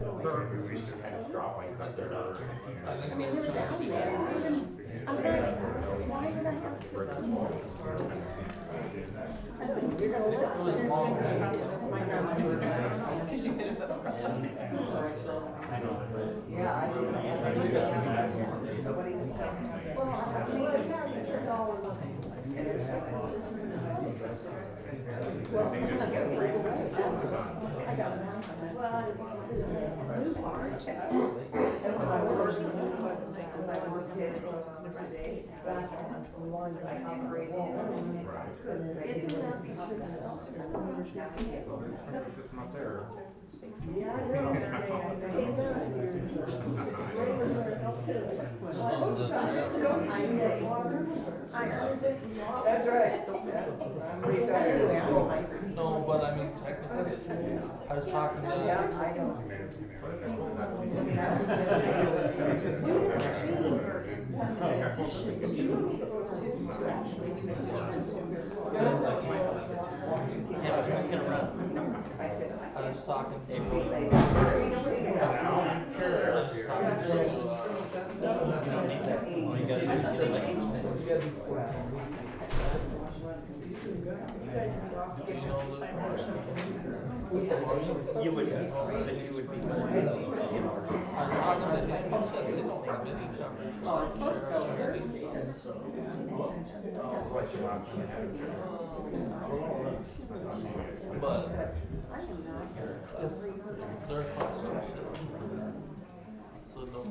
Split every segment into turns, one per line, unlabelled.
So we should have drawings up there.
I mean, there's value in it. I'm like, why would I have to? I said, you're gonna live through it. My grandma was gonna, because she did it.
Yeah, I didn't have any. Nobody was coming.
Well, I mean, the fact that there's always. Well, I got one. Well, it's new part.
And when I worked, because I worked it every day, I operated.
Isn't that the
It's just not there.
Yeah, I know. That's right. I'm retired.
No, but I mean, technically, I was talking
Yeah,
to,
I know. I said,
I was talking to, do you know Luke Morrison?
You would, then you would be.
I was talking to him, he said they don't have any coverage.
Oh, it's supposed to go
But their costs are so don't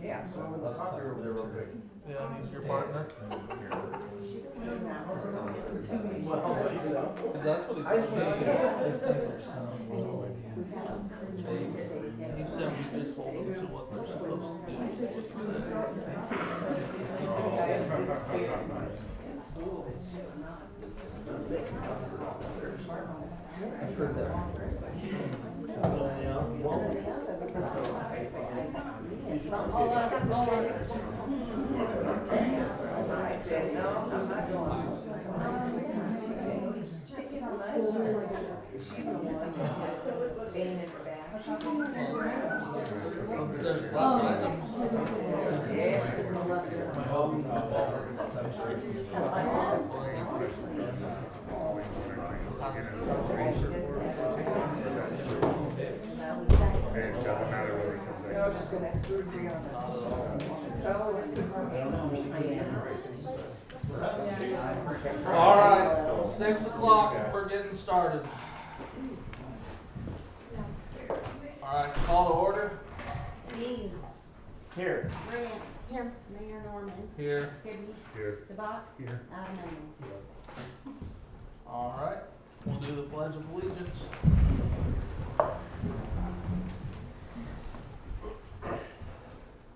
yeah.
yeah, he's your partner. Cause that's what he told me. He said we just hold them to what they're supposed to do, is what he said.
I said, no, I'm not going. She's the one that pain in her back.
There's less items.
It doesn't matter where it comes
No, she's gonna have surgery on her toe and.
All right, 6 o'clock, we're getting started. All right, call to order.
Dean.
Here.
Grant. Here. Mayor Norman.
Here.
Kibbe.
Here.
DeBock.
Here.
Adamany.
All right, we'll do the Pledge of Allegiance.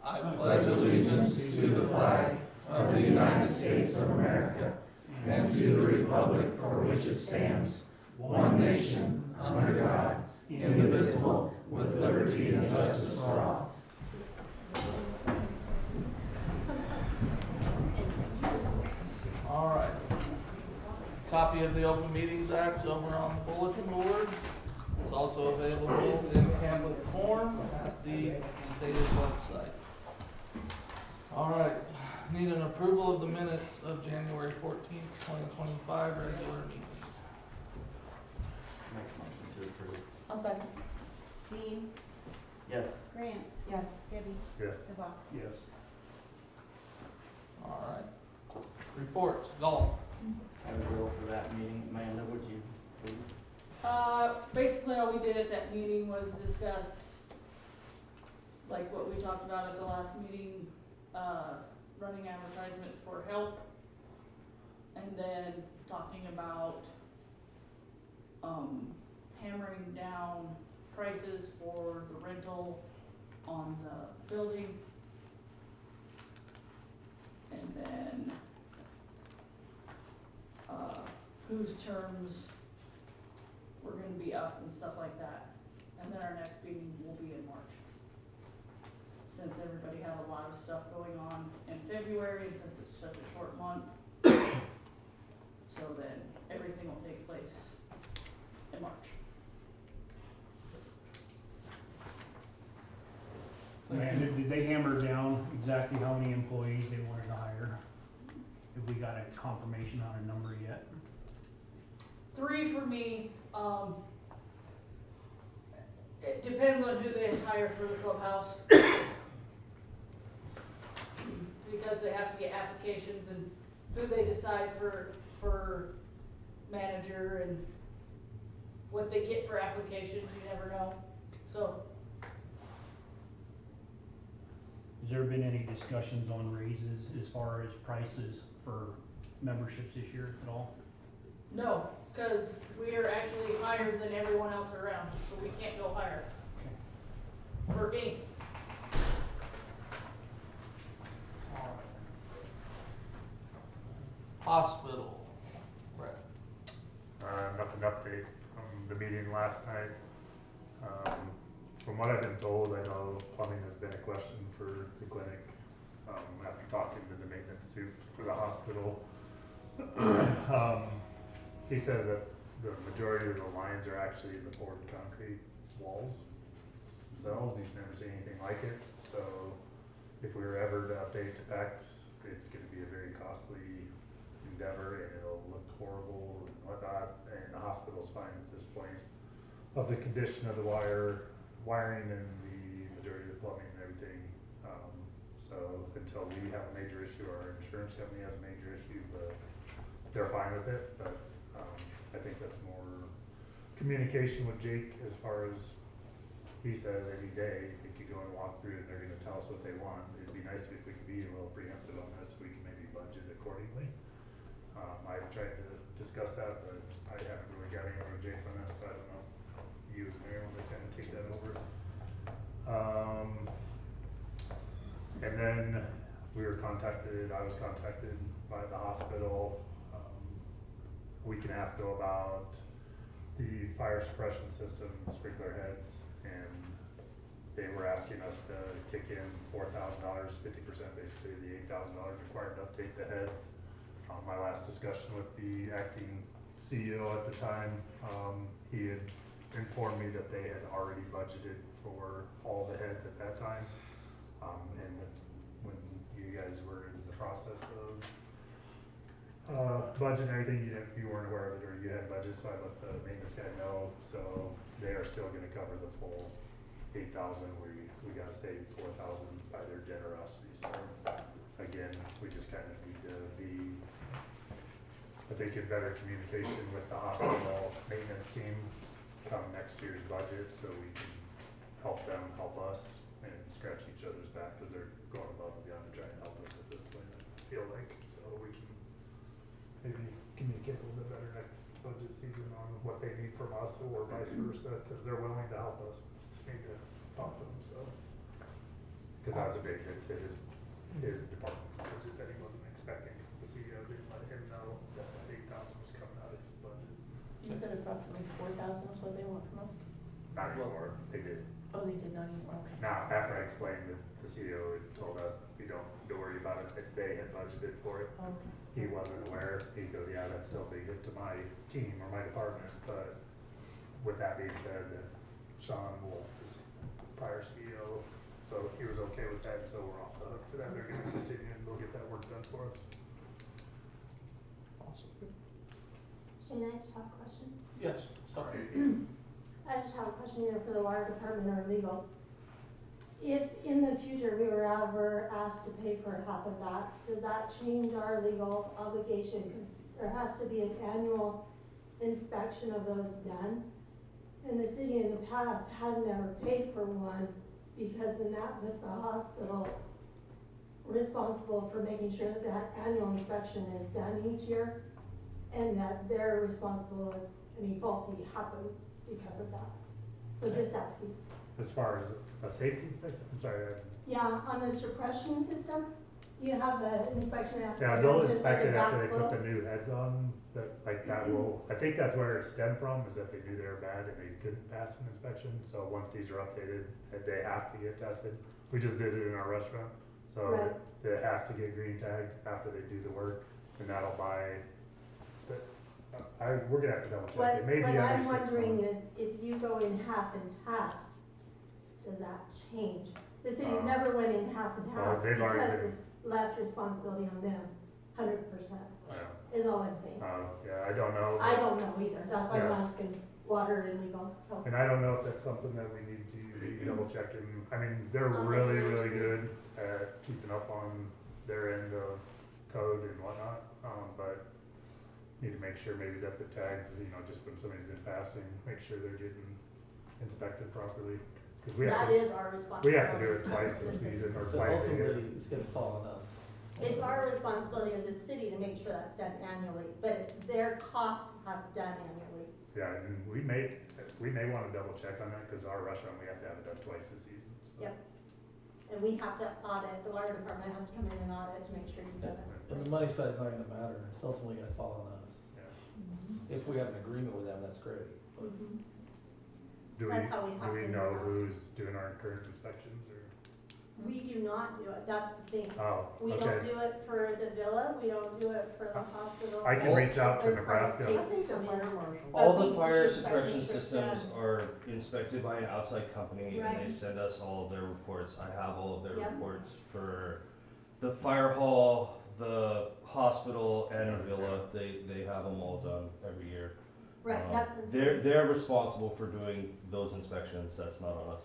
I pledge allegiance to the flag of the United States of America and to the republic for which it stands, one nation, under God, indivisible, with liberty and justice for all. All right. Copy of the Open Meetings Act is over on the bulletin board. It's also available in Hamlet form at the stated website. All right, need an approval of the minutes of January 14th, 2025, regular meeting.
Make a motion to approve.
I'll second. Dean.
Yes.
Grant. Yes. Kibbe.
Yes.
DeBock.
Yes.
All right. Reports, golf.
I would go for that meeting. Amanda, would you please?
Basically all we did at that meeting was discuss, like what we talked about at the last meeting, running advertisements for help. And then talking about, hammering down prices for the rental on the building. And then, whose terms were gonna be up and stuff like that. And then our next meeting will be in March. Since everybody had a lot of stuff going on in February, and since it's such a short month, so then everything will take place in March.
Man, did they hammer down exactly how many employees they wanted to hire? Have we got a confirmation on a number yet?
3 for me, it depends on who they hire for the clubhouse. Because they have to get applications and who they decide for manager and what they get for applications, you never know, so.
Has there been any discussions on raises as far as prices for memberships this year at all?
No, cause we are actually higher than everyone else around, so we can't go higher. For anything.
Hospital, Brett.
Nothing to update from the meeting last night. From what I've been told, I know plumbing has been a question for the clinic. After talking to the maintenance suit for the hospital, he says that the majority of the lines are actually the poured concrete walls themselves. He's never seen anything like it. So if we were ever to update to PEX, it's gonna be a very costly endeavor and it'll look horrible and whatnot, and the hospital's fine at this point of the condition of the wiring and the majority of the plumbing and everything. So until we have a major issue, our insurance company has a major issue, but they're fine with it. But I think that's more communication with Jake as far as he says any day he could go and walk through and they're gonna tell us what they want. It'd be nice if we could be a little preemptive on this, we can maybe budget accordingly. I've tried to discuss that, but I haven't really got anywhere with Jake on that, so I don't know. You and Mary want to kind of take that over. And then I was contacted by the hospital a week and a half ago about the fire suppression system, the sprinkler heads, and they were asking us to kick in $4,000, 50% basically of the $8,000 required to update the heads. My last discussion with the acting CEO at the time, he had informed me that they had already budgeted for all the heads at that time. And when you guys were in the process of budget and everything, you weren't aware of it or you had budget, so I let the maintenance guy know. So they are still gonna cover the full 8,000. We gotta save 4,000 by their generosity. So again, we just kind of need to be, I think, in better communication with the hospital maintenance team come next year's budget, so we can help them help us and scratch each other's back, because they're going above and beyond to try and help us at this point, I feel like. So we can maybe communicate a little bit better next budget season on what they need from us or vice versa, because they're willing to help us. Just need to talk to them, so. Because that was a big hit to his department's budget that he wasn't expecting, because the CEO didn't let him know that 8,000 was coming out of his budget.
You said approximately 4,000 is what they want from us?
Not anymore, they did.
Oh, they did not anymore, okay.
Now, after I explained that the CEO had told us, we don't worry about it, that they had budgeted for it.
Okay.
He wasn't aware, he goes, yeah, that's still a big hit to my team or my department, but with that being said, Sean Wolf is prior CEO, so he was okay with that, so we're off the hook for that, they're gonna continue and they'll get that work done for us.
Awesome.
Shane, I just have a question.
Yes, sorry.
I just have a question either for the water department or legal. If in the future we were ever asked to pay for half of that, does that change our legal obligation? Because there has to be an annual inspection of those done. And the city in the past has never paid for one, because then that puts the hospital responsible for making sure that that annual inspection is done each year, and that they're responsible if any faulty happens because of that. So just asking.
As far as a safety inspection, I'm sorry,
Yeah, on the suppression system, you have the inspection aspect.
yeah, they'll
just like
inspect
a
it after they
backflow.
put the new heads on, that, like that will, I think that's where it stemmed from, is that they knew they were bad and they couldn't pass an inspection, so once these are updated, they have to get tested. We just did it in our restaurant, so
Right.
it has to get green tagged after they do the work, and that'll buy, but, we're gonna have to double check, it may be
What
every 6
I'm wondering
months.
is, if you go in half and half, does that change? The city's never went in half and
Well,
half
they've already
because
been-
it's left responsibility on them, 100%,
Yeah.
is all I'm saying.
Yeah, I don't know.
I don't know either, that's why I'm
Yeah.
asking water and legal, so.
And I don't know if that's something that we need to be double checking. I mean, they're
On the
really,
years.
really good at keeping up on their end of code and whatnot. But need to make sure maybe that the tags, just when somebody's in passing, make sure they're getting inspected properly. Cause we have
That
to,
is our
we
responsibility.
have to do it twice a season or
So
twice a year.
ultimately, it's gonna fall on us.
It's our responsibility as a city to make sure that's done annually, but it's their cost to have done annually.
Yeah, and we may wanna double check on that, cause our rush run, we have to have it done twice a season, so.
Yep. And we have to audit, the water department has to come in and audit to make sure you've done it.
And the money side's not gonna matter, it's ultimately gonna fall on us.
Yeah.
If we have an agreement with them, that's great.
Mhm.
Do
That's how we have
do we
been
know
in the past.
who's doing our current inspections or?
We do not do it, that's the thing.
Oh,
We don't
okay.
do it for the villa, we don't do it for the hospital.
I can reach out to
Third party
Nebraska.
pays
I think the
come in.
fire marshal.
All
But
the
we
fire
inspect
suppression
it for
systems
done.
are inspected by an outside company and
Right.
they send us all of their reports. I have all of their
Yep.
reports for the fire hall, the hospital and the villa. They have them all done every year.
Right, that's what.
They're responsible for doing those inspections, that's not on us.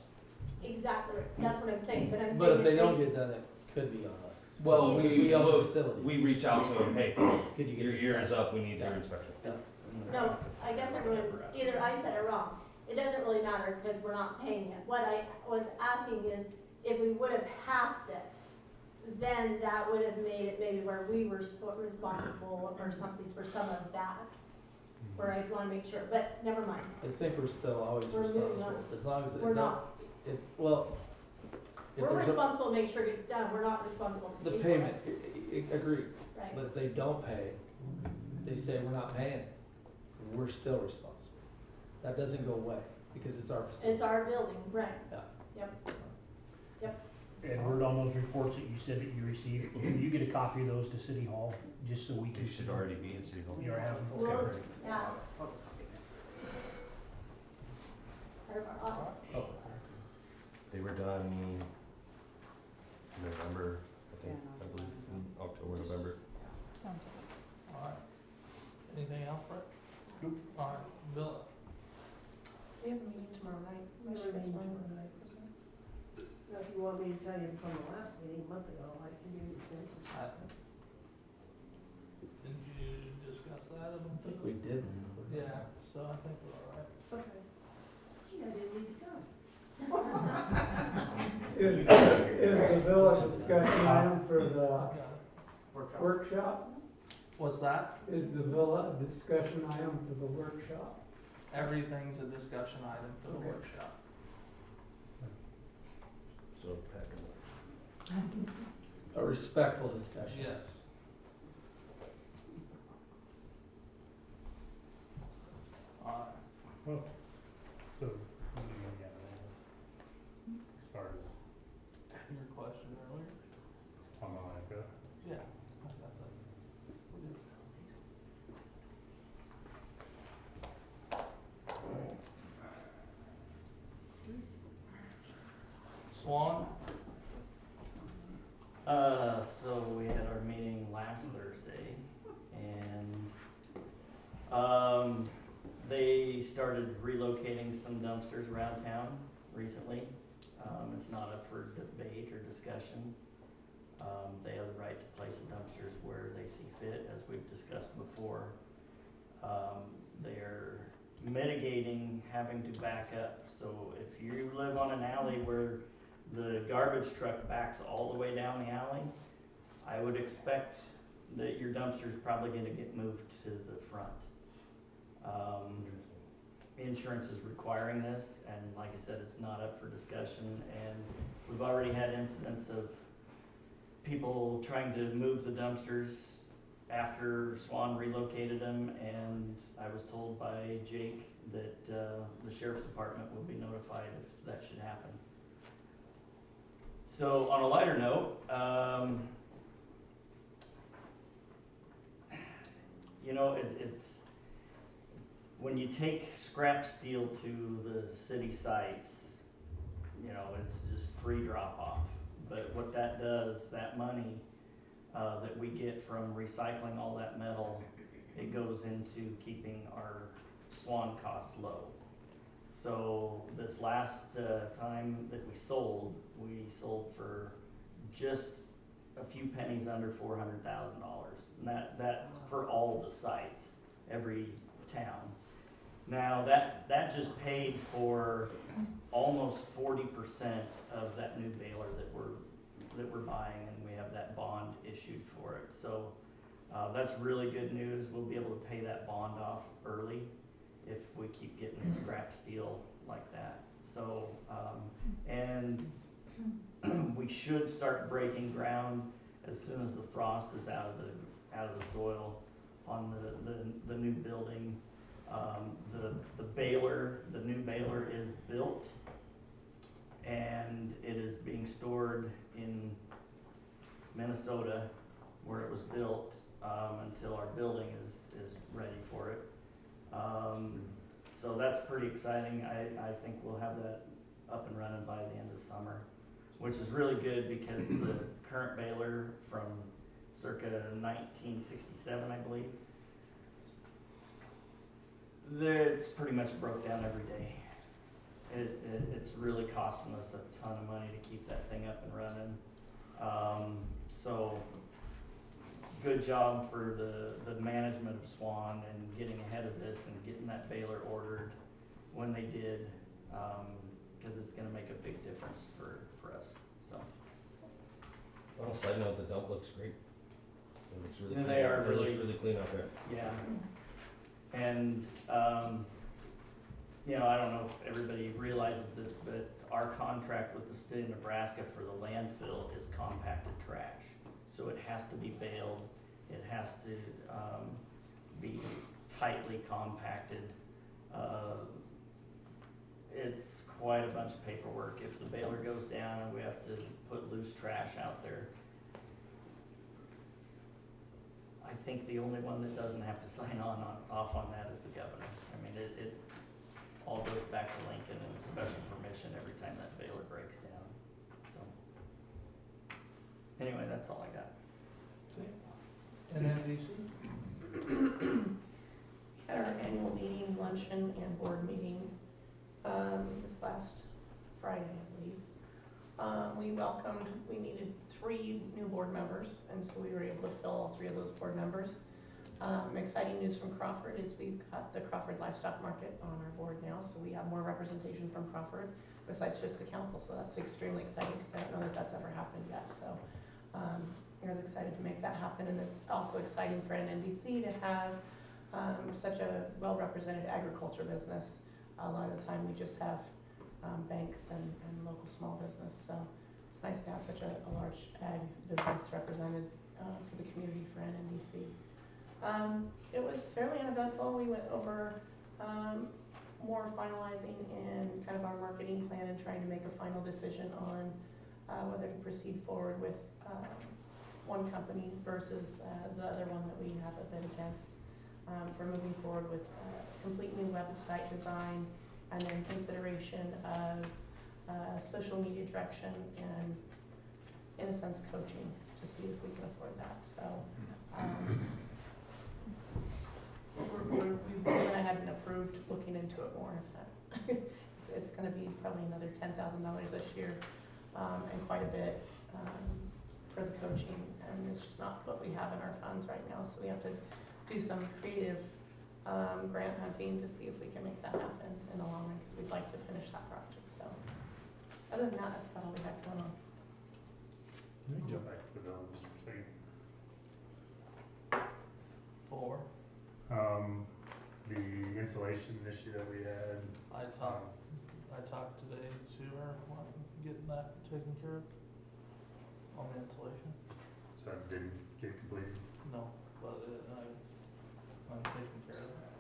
Exactly, that's what I'm saying, but I'm saying.
But if they
is
don't get done, it could be on us. Well, we own the facility.
We reach out to them, hey,
Could you get
your
it
year is
done?
up, we need your
Yeah.
inspection.
No, I guess everyone, either I said it wrong. It doesn't really matter because we're not paying it. What I was asking is if we would have halved it, then that would have made it maybe where we were responsible or something for some of that. Where I wanna make sure, but never mind.
I think we're still always
We're moving
responsible,
on.
as long as
We're
it's
not.
not, if, well, if
We're
there's a,
responsible to make sure it gets done. We're not responsible to
the
pay for
payment,
it.
agreed,
Right.
but if they don't pay, they say we're not paying, we're still responsible. That doesn't go away, because it's our facility.
It's our building, right.
Yeah.
Yep. Yep.
Edward, on those reports that you said that you received, can you get a copy of those to City Hall, just so we can?
You should already be in City Hall.
You already have them?
Well,
Okay.
yeah. Part of our audit.
Oh,
They were done November, I think, I believe, in October, November.
Sounds
alright. Anything else, Brett?
Nope.
Alright, Bill,
We have a meeting tomorrow night.
We have a meeting tomorrow night. Now, if you want me to tell you from the last meeting a month ago, I can give you the census.
did you discuss that? I don't think we did. Yeah, so I think we're alright.
Okay. Gee, I didn't need to come.
Is the bill a discussion item for the
Okay.
workshop?
What's that?
Is the bill a discussion item for the workshop?
Everything's a discussion item for the
Okay.
workshop.
So pack 'em up.
A respectful discussion. Yes. Alright.
Well, so, as far as
Your question earlier?
on the landfill,
Yeah. I got that. We're good. Swan?
So we had our meeting last Thursday, and, they started relocating some dumpsters around town recently. It's not up for debate or discussion. They have the right to place the dumpsters where they see fit, as we've discussed before. They're mitigating having to back up, so if you live on an alley where the garbage truck backs all the way down the alley, I would expect that your dumpster's probably gonna get moved to the front. Insurance is requiring this, and like I said, it's not up for discussion, and we've already had incidents of people trying to move the dumpsters after Swan relocated them, and I was told by Jake that, the sheriff's department will be notified if that should happen. So on a lighter note, it's, when you take scrap steel to the city sites, you know, it's just free drop off. But what that does, that money, that we get from recycling all that metal, it goes into keeping our SWAN costs low. So this last time that we sold for just a few pennies under $400,000. And that's for all the sites, every town. Now that just paid for almost 40% of that new baler that we're buying, and we have that bond issued for it. So that's really good news. We'll be able to pay that bond off early if we keep getting scrap steel like that. So, and we should start breaking ground as soon as the frost is out of the soil on the new building. The new baler is built, and it is being stored in Minnesota where it was built until our building is ready for it. So that's pretty exciting. I think we'll have that up and running by the end of summer, which is really good because the current baler from circa 1967, I believe, it's pretty much broke down every day. It's really costing us a ton of money to keep that thing up and running. So good job for the management of SWAN and getting ahead of this and getting that baler ordered when they did, because it's going to make a big difference for us. So.
On a side note, the dump looks great. It looks really
Yeah,
clean.
they are
It
really-
looks really clean out there.
Yeah. And, you know, I don't know if everybody realizes this, but our contract with the state of Nebraska for the landfill is compacted trash. So it has to be baled, it has to be tightly compacted. It's quite a bunch of paperwork. If the baler goes down and we have to put loose trash out there, I think the only one that doesn't have to sign off on that is the governor. I mean, it all goes back to Lincoln and special permission every time that baler breaks down. So, anyway, that's all I got.
Okay. And NDC?
At our annual meeting, luncheon, and board meeting, this last Friday, I believe. We needed 3 new board members, and so we were able to fill all 3 of those board members. Exciting news from Crawford is we've got the Crawford Livestock Market on our board now, so we have more representation from Crawford besides just the council, so that's extremely exciting because I don't know that that's ever happened yet, so I was excited to make that happen, and it's also exciting for NNDC to have such a well-represented agriculture business. A lot of the time we just have banks and local small business, so it's nice to have such a large ag business represented for the community for NNDC. It was fairly uneventful. We went over more finalizing in kind of our marketing plan and trying to make a final decision on whether to proceed forward with one company versus the other one that we have a bid against for moving forward with complete new website design and then consideration of social media direction and, in a sense, coaching to see if we can afford that. So we went ahead and approved looking into it more. It's going to be probably another $10,000 this year and quite a bit for the coaching, and it's just not what we have in our funds right now, so we have to do some creative grant hunting to see if we can make that happen in the long run, because we'd like to finish that project. So other than that, that's about all we have going on.
Let me jump back to the village just for a second.
4.
The insulation issue that we had.
I talked today to her, getting that taken care of on the insulation.
So that didn't get completed.
No, but I'm taking care of that.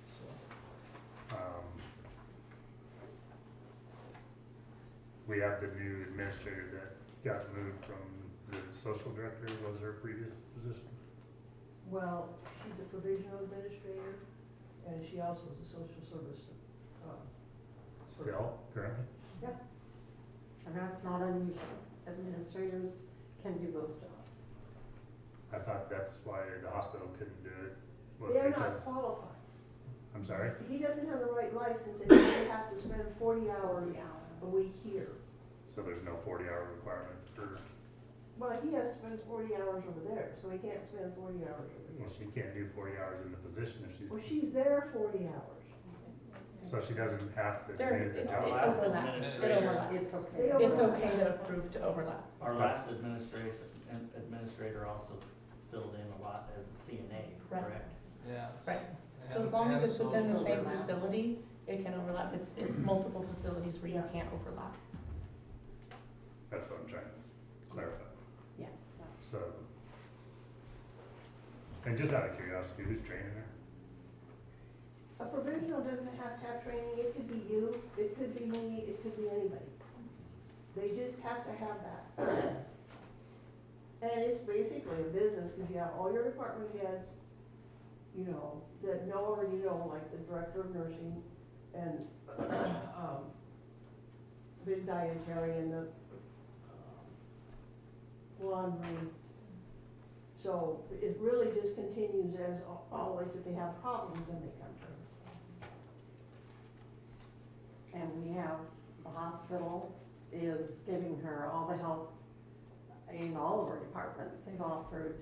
So.
We have the new administrator that got moved from the social director, was her previous position.
Well, she's a provisional administrator, and she also is a social service.
Still, currently?
Yeah. And that's not unusual. Administrators can do both jobs.
I thought that's why the hospital couldn't do it, was
They're not
because,
qualified.
I'm sorry?
He doesn't have the right license, and he would have to spend 40 hours a week here.
So there's no 40-hour requirement for,
Well, he has to spend 40 hours over there, so he can't spend 40 hours over
well,
here.
she can't do 40 hours in the position if she's.
Well, she's there 40 hours.
So she doesn't have to
There,
do the
it
job.
overlaps, it
Administrator.
overlaps.
It's okay.
They
It's
overlap.
okay to approve to overlap.
Our last administrator also filled in a lot as a CNA,
Right.
correct?
Yeah.
Right. So
And-
as long as
and
it's within the
social-
same facility, it can overlap. It's multiple facilities where you
Yeah.
can't overlap.
That's what I'm trying to clarify.
Yeah.
So, and just out of curiosity, who's training her?
A provisional doesn't have to have training, it could be you, it could be me, it could be anybody. They just have to have that. And it's basically a business, because you have all your department heads, you know, that know already know, like the director of nursing, and, the dietary and the, laundry. So it really just continues as always, if they have problems, then they come to her.
And we have, the hospital is giving her all the help in all of our departments. They've offered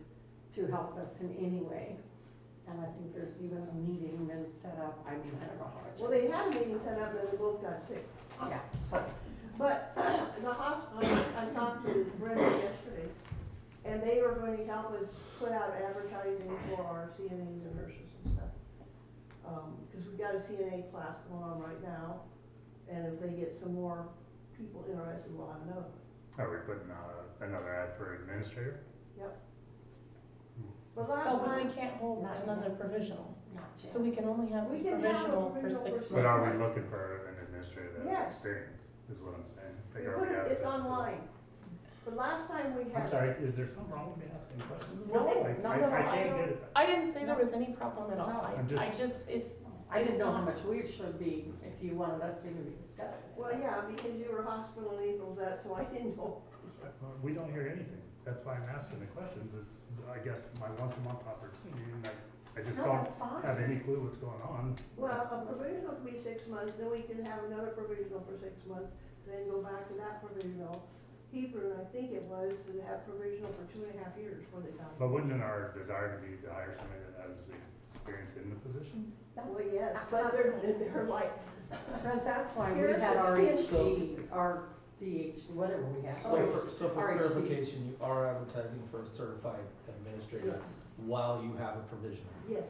to help us in any way. And I think there's even a meeting been set up. I mean, I don't know how much.
Well, they had a meeting set up and they both got sick.
Yeah.
But the hospital, I talked to Brenda yesterday, and they are going to help us put out advertising for our CNAs and nurses and stuff. Cause we've got a CNA class going on right now, and if they get some more people interested, we'll have another.
Are we putting another ad for administrator?
Yep. But last
Oh, but we
time,
can't hold
Not
another
yet.
provisional.
Not yet.
So we can only have
We
this
can have a
provisional for
provisional
6
for
But are
months.
we looking for an administrator that
Yes.
has experience, is what I'm saying?
we
Like, are
put it, it's
advertising?
online. But last time we had.
I'm sorry, is there something wrong with me asking questions?
No,
Like,
no,
I
no,
can't
I
get
don't,
it.
I didn't say there was any problem at all.
No.
I'm just-
I just, it's,
I didn't know how
not-
much we should be, if you wanted us to even be discussing it.
Well, yeah, because you were hospital and April's that, so I didn't know.
We don't hear anything. That's why I'm asking the questions, is, I guess, my once a month opportunity, and I just
No,
don't
that's fine.
have any clue what's going on.
Well, a provisional could be 6 months, then we can have another provisional for 6 months, then go back to that provisional. Hebrew, I think it was, to have provisional for 2.5 years before they found.
But wouldn't our desire be to hire somebody that has the experience in the position?
Well, yes, but they're like,
But that's why we
Scares
had
us
our
kids.
HD, our DH, whatever we have.
So for
RHD.
clarification, you are advertising for a certified administrator while you have a provisional.
yes.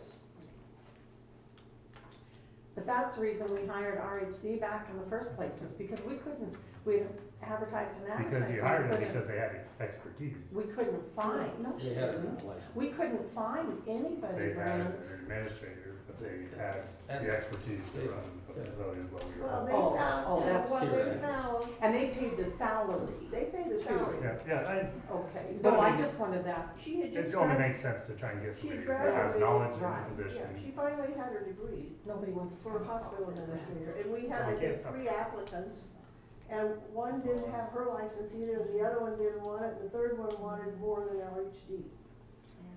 But that's the reason we hired RHD back in the first place, is because we advertised and advertised.
Because you
so we
hired them
couldn't-
because they had expertise.
We couldn't find, no, she
They had a
didn't.
license.
We couldn't find anybody,
They had an
Brent.
administrator, but they had
And-
the expertise to run the facilities while we were.
Well, they
Oh,
found,
oh, that's
what they
theoretic.
found,
And they paid the salary.
they pay the salary.
Yeah,
Okay,
But
no,
I
I
mean-
just wanted that.
She had
it
just.
only
grad-
makes sense to try and get
She
somebody
had
that has
graduated,
knowledge in
right,
the position.
Yeah, she finally had her degree
Nobody wants to.
for a
talk
hospital
about that.
administrator, and we
Well,
had,
we
I
can't
think,
stop
3 applicants. And one didn't have her license either, and the other one didn't want it, and the third one wanted more than LHD.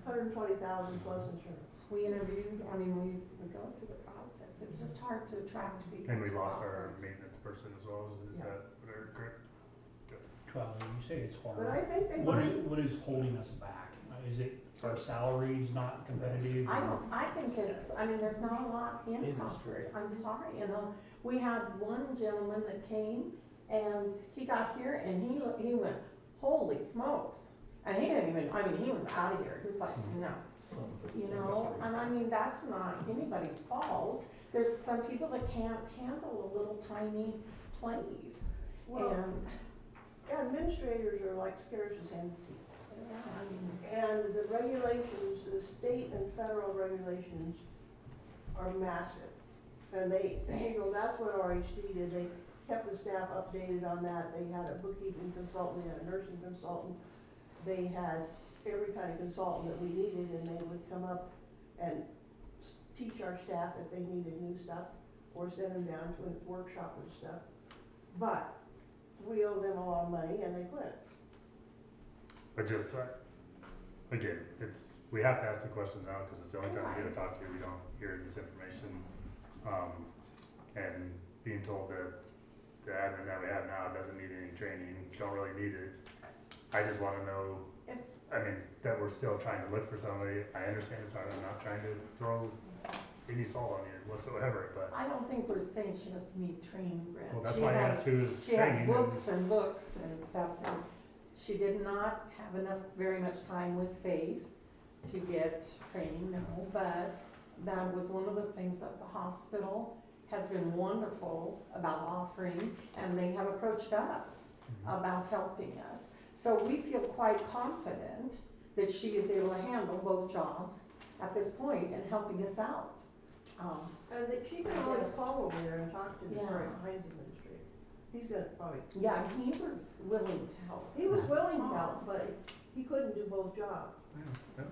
120,000 plus insurance.
We interviewed, I mean, we go through the process. It's just hard to attract people.
And we
to
lost
Crawford.
our maintenance person as well, is
Yeah.
that correct?
Well, you say it's hard.
But I think they
What
might,
is, what is holding us back? Is it our salaries not competitive?
I think it's, I mean, there's not a lot in
Industry.
Crawford, I'm sorry, we had one gentleman that came, and he got here, and he went, holy smokes, and he didn't even, I mean, he was out of here, he was like, no, you know, and I mean, that's not anybody's fault, there's some people that can't handle a little tiny place,
well,
and,
administrators are like scarce as hen's teeth.
I mean,
And the regulations, the state and federal regulations are massive. And that's what RHD did, they kept the staff updated on that, they had a bookkeeping consultant, they had a nursing consultant, they had every kind of consultant that we needed, and they would come up and teach our staff if they needed new stuff, or send them down to a workshop and stuff. But we owe them a lot of money and they quit.
But just, again, we have to ask the questions now, cause it's the only time we get to talk to you, we don't hear this information. And being told that the admin that we have now doesn't need any training, don't really need it. I just wanna know, that we're still trying to look for somebody. I understand it's hard, I'm not trying to throw any salt on you whatsoever, but,
I don't think we're saying she doesn't need training, Brent.
well, that's
She
why I
has-
asked who's
She has
training.
books and books and stuff, and she did not have very much time with Faith to get training, no, but that was one of the things that the hospital has been wonderful about offering, and they have approached us about helping us. So we feel quite confident that she is able to handle both jobs at this point and helping us out.
And that she can always
Yes.
call over there and talk to the
Yeah.
Prairie Hines administrator. He's gonna probably.
Yeah, he was willing to help.
He was willing to help, but he couldn't do both jobs.
Yeah.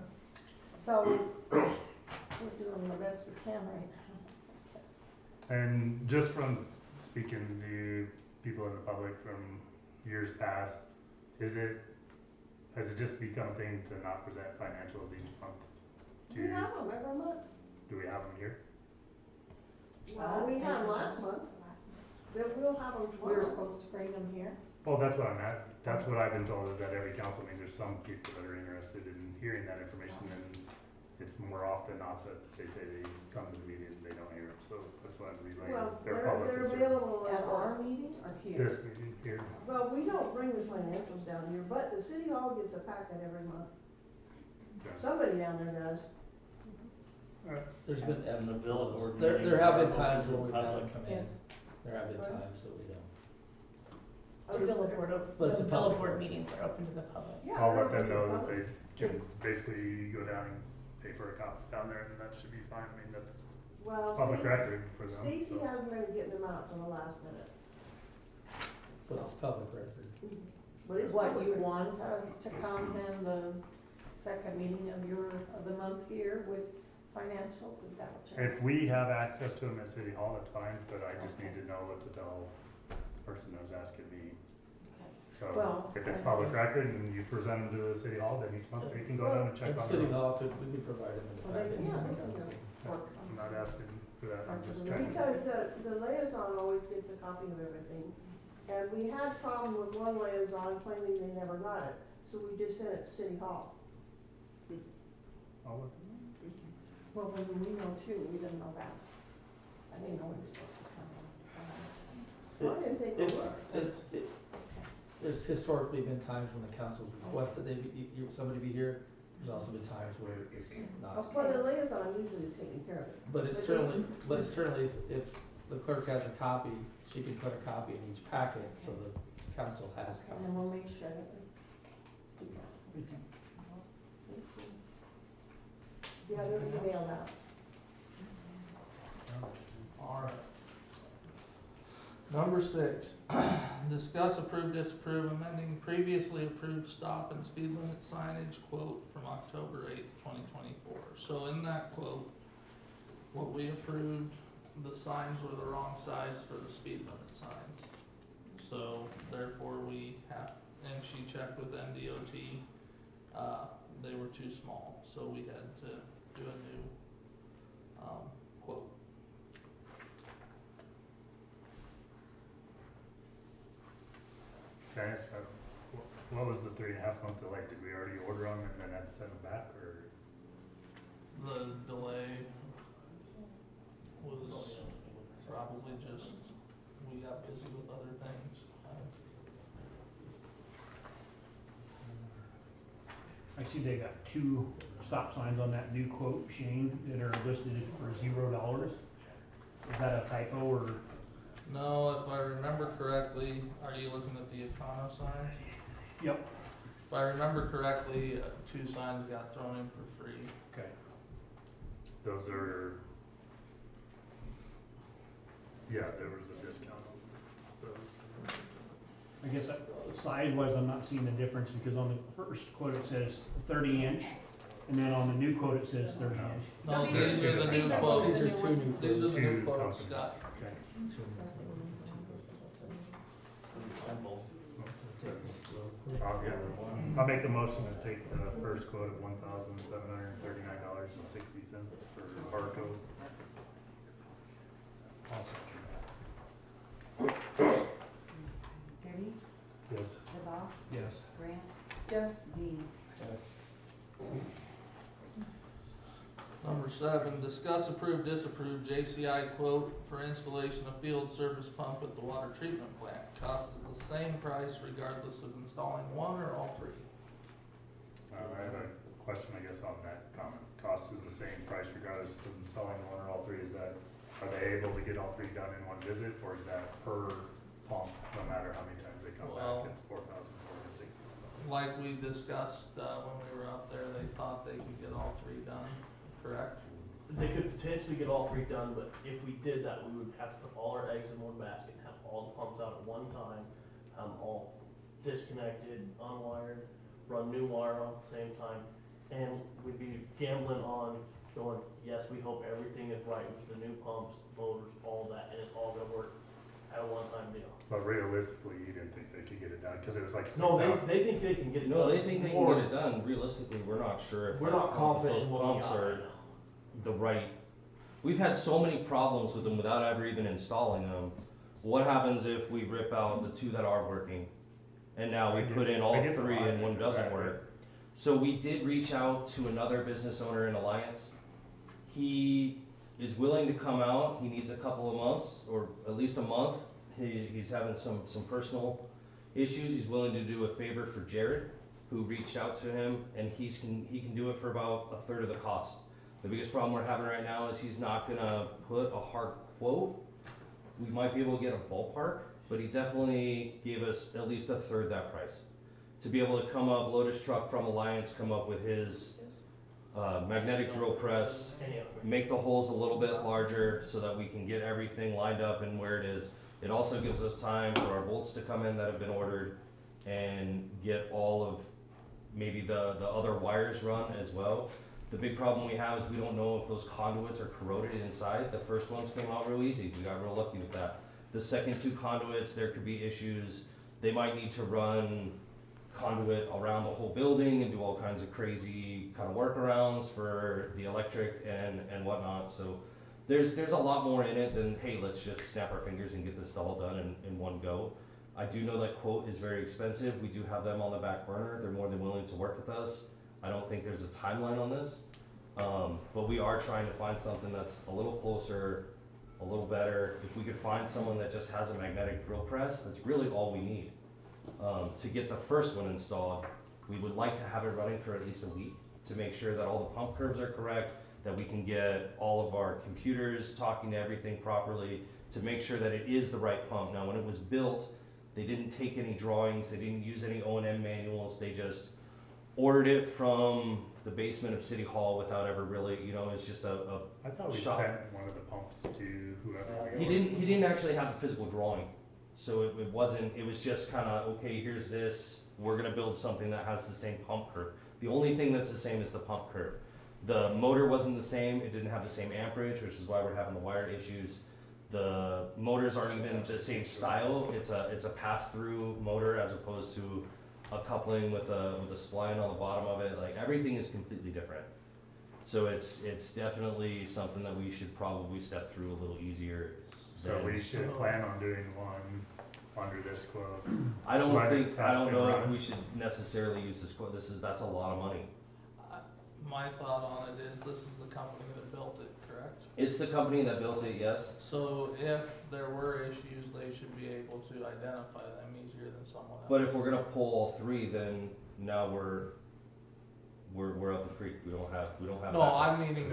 So, we're doing the best we can right now.
And just from speaking to people in the public from years past, has it just become a thing to not present financials each month?
We have them every month.
Do we have them here?
Well, we had last month, we'll have them
We were
tomorrow.
supposed to bring them here.
Well, that's what I'm at, that's what I've been told, is that every council meeting, there's some people that are interested in hearing that information, and it's more often not that they say they come to the meeting and they don't hear them, so that's why I'm relaying
Well,
their
they're
public concern.
available
At
at
our meeting or here?
This meeting here,
Well, we don't bring the financials down here, but the city hall gets a packet every month.
okay.
Somebody down there does.
There's been ebbs
And the
and
village
flows.
board
There
meetings
have
are
been
open
times
to
when
the
we've had them
public.
come in,
Yes.
there have been
Right.
times that we don't.
The village board,
But it's a
the
public
village board
board.
meetings are open to the public.
Yeah,
I'll
they're
let them
open to
know
the
that
public.
they can basically go down and pay for a copy down there, and that should be fine, I mean, that's
Well,
public
Stacy-
record for them,
Stacy
so.
hasn't been getting them out till the last minute.
But it's public record.
But it's
What,
public
you
record.
want us to come then the second meeting of the month here with financials, is that what you're
If
asking?
we have access to them at City Hall, that's fine, but I just need to know what to tell the person that was asking me. So,
Well,
if it's public record and you present them to the City Hall, then each month they can go down and check
And
on
City
them.
Hall we could provide them in the
Well, they
package.
can-
Yeah,
so
they
the
can
council-
Or
I'm not asking for that, I'm just
Or
trying to.
Because the liaison always gets a copy of everything. And we had problem with one liaison claiming they never got it, so we just sent it to City Hall.
I'll let them know. Thank you.
Well, when we know too, we didn't know that. I didn't know we were supposed to come in.
I didn't think they were.
There's historically been times when the council's requested somebody be here, there's also been times where it's not.
But the liaison usually is taking care of it.
But it's certainly, if the clerk has a copy, she can put a copy in each packet, so the council has
And
copies.
then we'll make sure that we do that. Thank you.
Yeah, they're emailed out.
Alright. Number 6, discuss, approve, disapprove, amending previously approved stop and speed limit signage quote from October 8th, 2024. So in that quote, what we approved, the signs were the wrong size for the speed limit signs. So therefore we have, and she checked with NDOT, they were too small, so we had to do a new, quote.
Can I ask, what was the 3.5 month delay? Did we already order them and then had to send them back, or?
The delay was probably just, we got busy with other things.
I see they got 2 stop signs on that new quote, Shane, that are listed for $0. Is that a typo or?
No, if I remember correctly, are you looking at the Econo signs?
Yep.
If I remember correctly, 2 signs got thrown in for free.
Okay.
Those are, yeah, there was a discount on those.
I guess size-wise, I'm not seeing the difference because on the first quote it says 30-inch, and then on the new quote it says 30-inch.
No,
these
these are the new quotes.
These are 2 new
These are the new
Two
quotes,
companies.
Scott.
Okay. I'll make the motion to take the first quote of $1,739.60 for Barco.
Derby,
Yes.
DeBoff,
Yes.
Grant,
Yes.
Dean.
Number 7, discuss, approve, disapprove JCI quote for installation of field service pump at the water treatment plant. Cost is the same price regardless of installing one or all three.
I have a question, I guess, on that comment. Cost is the same price regardless of installing one or all three. Are they able to get all three done in one visit, or is that per pump, no matter how many times they come
Well,
back? It's 4,460.
Like we discussed, when we were out there, they thought they could get all three done, correct?
They could potentially get all three done, but if we did that, we would have to put all our eggs in one basket, have all the pumps out at one time, all disconnected, unwired, run new wire on at the same time, and we'd be gambling on going, yes, we hope everything is right with the new pumps, motors, all that, and it's all gonna work at a one-time deal.
But realistically, you didn't think they could get it done, cause it was like 6
No,
hours.
they think they can get it done.
No, they think they can
Or
get it done. Realistically, we're not sure if
We're not confident
those
in what we
pumps
got
are
right now.
the right. We've had so many problems with them without ever even installing them. What happens if we rip out the 2 that are working? And now we put in all
I get the
3 and
logic
one
of
doesn't
that,
work. So we did reach out to another business owner in Alliance. He is willing to come out. He needs a couple of months, or at least a month. He's having some personal issues. He's willing to do a favor for Jared, who reached out to him, and he can do it for about a third of the cost. The biggest problem we're having right now is he's not gonna put a hard quote. We might be able to get a ballpark, but he definitely gave us at least a third that price. To be able to come up, load his truck from Alliance, come up with his magnetic drill press, make the holes a little bit larger so that we can get everything lined up and where it is. It also gives us time for our bolts to come in that have been ordered and get all of maybe the other wires run as well. The big problem we have is we don't know if those conduits are corroded inside. The first ones came out real easy. We got real lucky with that. The second 2 conduits, there could be issues. They might need to run conduit around the whole building and do all kinds of crazy kind of workarounds for the electric and whatnot. So there's a lot more in it than, hey, let's just snap our fingers and get this all done in one go. I do know that quote is very expensive. We do have them on the back burner. They're more than willing to work with us. I don't think there's a timeline on this, but we are trying to find something that's a little closer, a little better. If we could find someone that just has a magnetic drill press, that's really all we need. To get the first one installed, we would like to have it running for at least a week to make sure that all the pump curves are correct, that we can get all of our computers talking to everything properly, to make sure that it is the right pump. Now, when it was built, they didn't take any drawings, they didn't use any O&M manuals, they just ordered it from the basement of City Hall without ever really, it's just a
I thought we
shop.
sent one of the pumps to whoever.
He didn't actually have the physical drawing, so it was just kind of, okay, here's this, we're gonna build something that has the same pump curve. The only thing that's the same is the pump curve. The motor wasn't the same, it didn't have the same amperage, which is why we're having the wire issues. The motors aren't even the same style, it's a pass-through motor as opposed to a coupling with a spline on the bottom of it. Like, everything is completely different. So it's definitely something that we should probably step through a little easier.
So we should plan on doing one under this quote.
I don't know if
run.
we should necessarily use this quote. That's a lot of money.
My thought on it is, this is the company that built it, correct?
It's the company that built it, yes.
So if there were issues, they should be able to identify them easier than someone else.
But if we're gonna pull all 3, then now we're up the creek. We don't have.
No, I'm meaning,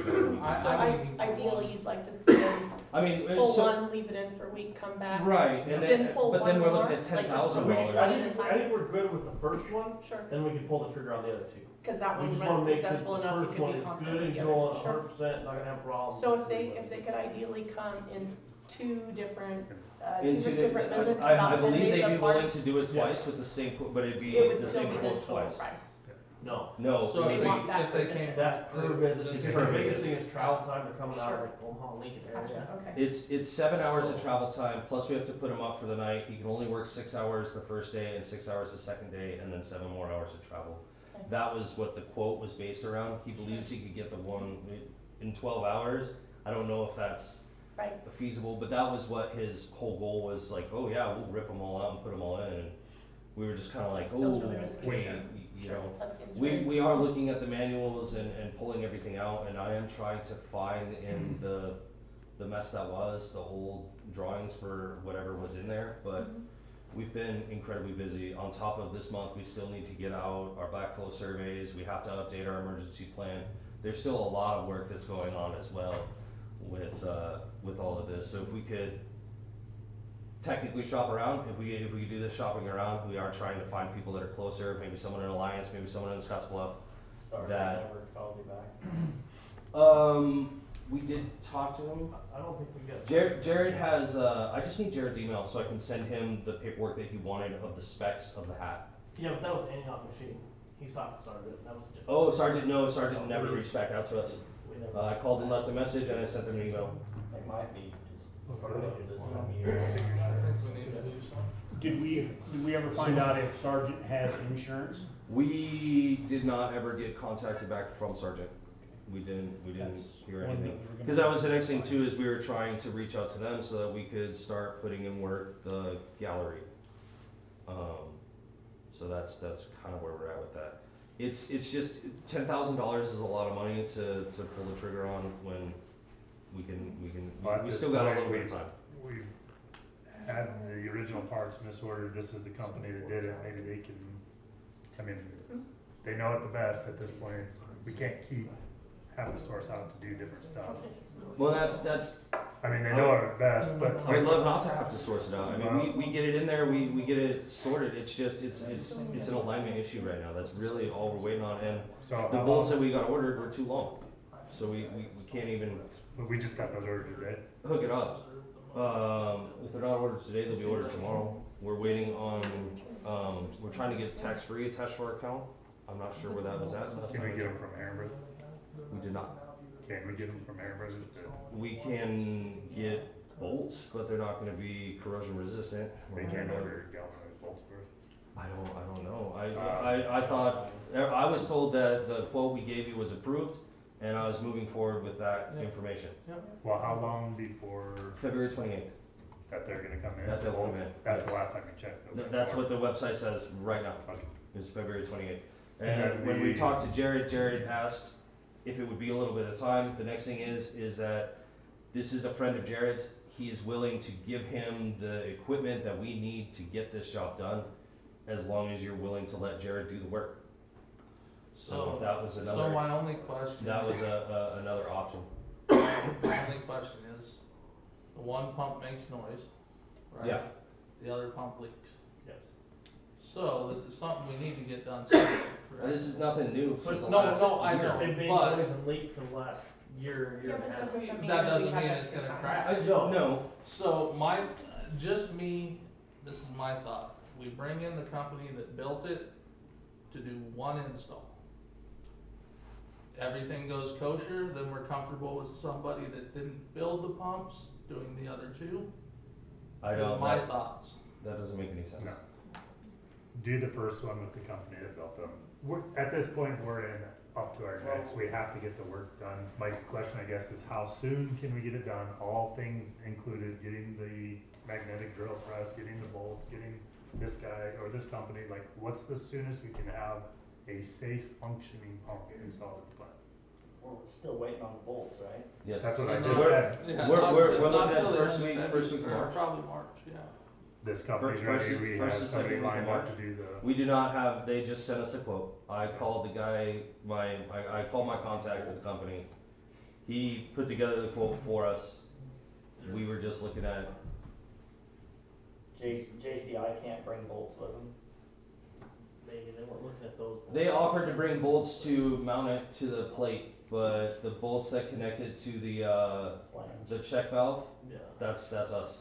Ideally, you'd like to spend,
I mean,
pull
so,
one, leave it in for a week, come back.
right, and then
pull
but then
one
we're looking
more,
at
like just
$10,000.
I think we're good with the first one,
Sure,
then we can pull the trigger on the other 2.
cause that
We
one
just wanna
runs
make sure
successful
the
enough, you
first
can
one
be
is
confident
good
with
and
the
going
others. Sure.
100%, not gonna have problems.
So if they could ideally come in 2 different,
Into
two different visits,
I
about 10
believe
days
they'd be willing
apart,
to do it twice with the same quote, but it'd be
it would
the
still
same
be
quote
this total
twice.
price.
No.
No.
So
They want that
if they
per
came.
visit.
That's per visit,
That's
because
per
the biggest
visit.
thing is travel time, they're coming out
Sure.
of like Omaha, Lincoln
Gotcha,
area.
okay.
It's 7 hours of travel time, plus we have to put him up for the night. He can only work 6 hours the first day and 6 hours the second day, and then 7 more hours of travel.
Okay.
That was what the quote was based around. He believes he could get the one in 12 hours. I don't know if that's
Right.
feasible, but that was what his whole goal was, like, oh yeah, we'll rip them all out and put them all in. And we were just kinda like,
Feels
oh,
really risky.
wait, you
Sure,
know.
that seems
We,
very-
we are looking at the manuals and pulling everything out, and I am trying to find in the mess that was, the old drawings for whatever was in there, but
Mhm.
we've been incredibly busy. On top of this month, we still need to get out our backflow surveys, we have to update our emergency plan. There's still a lot of work that's going on as well with all of this, so if we could technically shop around, if we could do this shopping around, we are trying to find people that are closer, maybe someone in Alliance, maybe someone in Scottsbluff.
Sorry, I
That-
never called you back.
We did talk to him.
I don't think we got.
Jared has, I just need Jared's email so I can send him the paperwork that he wanted of the specs of the hat.
Yeah, but that was any hot machine. He's talking Sergeant, that was different.
Oh, Sergeant never reached back out to us.
We never.
I called and left a message and I sent him an email.
It might be just
Oh,
further
really?
this
I
time of
think
year.
we need to do something.
Did we ever find out if Sergeant has insurance?
We did not ever get contacted back from Sergeant. We didn't
That's
hear
one
anything.
that we're gonna-
Cause that was the next thing too, is we were trying to reach out to them so that we could start putting in work the gallery. So that's kinda where we're at with that. It's just, $10,000 is a lot of money to pull the trigger on when
But at
we
this
still got a
point,
little bit of time.
We've had the original parts misordered, this is the company that did it, maybe they can, I mean, they know it the best at this point. We can't keep having to source out to do different stuff.
Well, that's,
I mean, they know it best, but
I would love not to have to source it out. I mean, we get it in there, we get it sorted, it's just, it's an alignment issue right now, that's really all we're waiting on, and
so
the
how
bolts that
long,
we got ordered were too long. So we can't even
but we just got those ordered today.
hook it up. If they're not ordered today, they'll be ordered tomorrow. We're waiting on, we're trying to get tax-free attached to our account. I'm not sure where that was at last
Can we
time.
get them from Aaron Brothers?
We did not.
Can we get them from Aaron Brothers?
We can get bolts, but they're not gonna be corrosion resistant.
They can't order galvanized bolts first.
I don't know. I thought, I was told that the quote we gave you was approved, and I was moving forward with that
Yeah.
information.
Well, how long before
February 28th.
that they're gonna come in?
That they'll come
Bolts?
in,
That's
yes.
the last time you checked.
That's what the website says right now,
Okay.
is February 28th.
And
And
then
when we
the-
talked to Jared asked if it would be a little bit of time. The next thing is that this is a friend of Jared's. He is willing to give him the equipment that we need to get this job done, as long as you're willing to let Jared do the work. So that was
So
another,
my only question.
that was another option.
My only question is, the one pump makes noise, right?
Yeah.
The other pump leaks.
Yes.
So this is something we need to get done soon, correct?
This is nothing new for the
No,
last
no, I
year.
know.
They've made
but-
noise and leaked for the last year
Yeah,
and a
but
half.
that doesn't mean
That
that we
doesn't
have
mean
that
it's
good
gonna
time.
crash.
No,
So my, just me, this is my thought, we bring in the company that built it to do one install. Everything goes kosher, then we're comfortable with somebody that didn't build the pumps doing the other two.
I
Is
don't,
my
that,
thoughts.
that doesn't make any sense.
No. Do the first one with the company that built them. At this point, we're in up to our necks, we have to get the work done. My question, I guess, is how soon can we get it done? All things included, getting the magnetic drill press, getting the bolts, getting this guy or this company, like, what's the soonest we can have a safe functioning pump installed at the plant?
We're still waiting on the bolts, right?
Yes.
That's what I
Not-
just said.
Yeah,
We're-
not
we're-
till-
we're
not
looking at
till the
first
end of
week-
February,
first week of
or
March.
Probably March, yeah.
This company's
First-
ready, we
first
have
to second
somebody
week of
lined up
March.
to do the.
We do not have, they just sent us a quote. I called the guy, I called my contact at the company. He put together the quote for us. We were just looking at,
JCI can't bring bolts with them.
Maybe they weren't looking at those.
they offered to bring bolts to mount it to the plate, but the bolts that connected to
Flange.
the check valve,
Yeah.
that's us.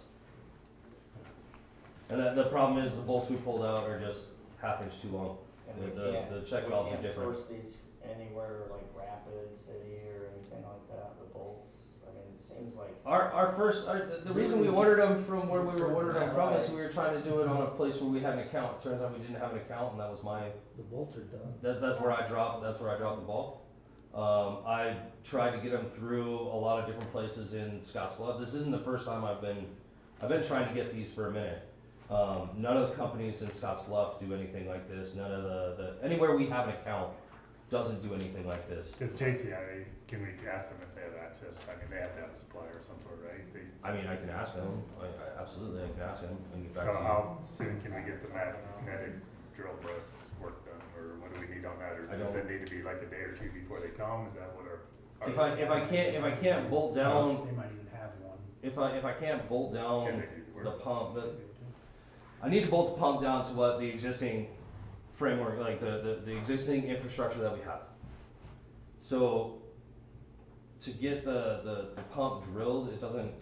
And the problem is the bolts we pulled out are just half inch too long.
And we
The check valves are
We
different.
can't source these anywhere like Rapid City or anything like that, the bolts. I mean, it seems like,
The reason we ordered them from where we were ordering them from is we were trying to do it on a place where we had an account. Turns out we didn't have an account, and that was my,
The bolts are done.
that's where I dropped the ball. I tried to get them through a lot of different places in Scottsbluff. This isn't the first time I've been trying to get these for a minute. None of the companies in Scottsbluff do anything like this. None of anywhere we have an account doesn't do anything like this.
Does JCI, can we ask them if they have access? I mean, they have to have a supplier of some sort, right?
I mean, I can ask them. Absolutely, I can ask them and get back
So
to you.
how soon can we get the magnetic drill press work done, or what do we need on that, or
I
does
don't-
it need to be like a day or two before they come? Is that what our?
If I can't bolt down,
They might even have one.
if I can't bolt
Can
down
they do the work?
the pump, I need to bolt the pump down to what the existing framework, like the existing infrastructure that we have. So to get the pump drilled, it doesn't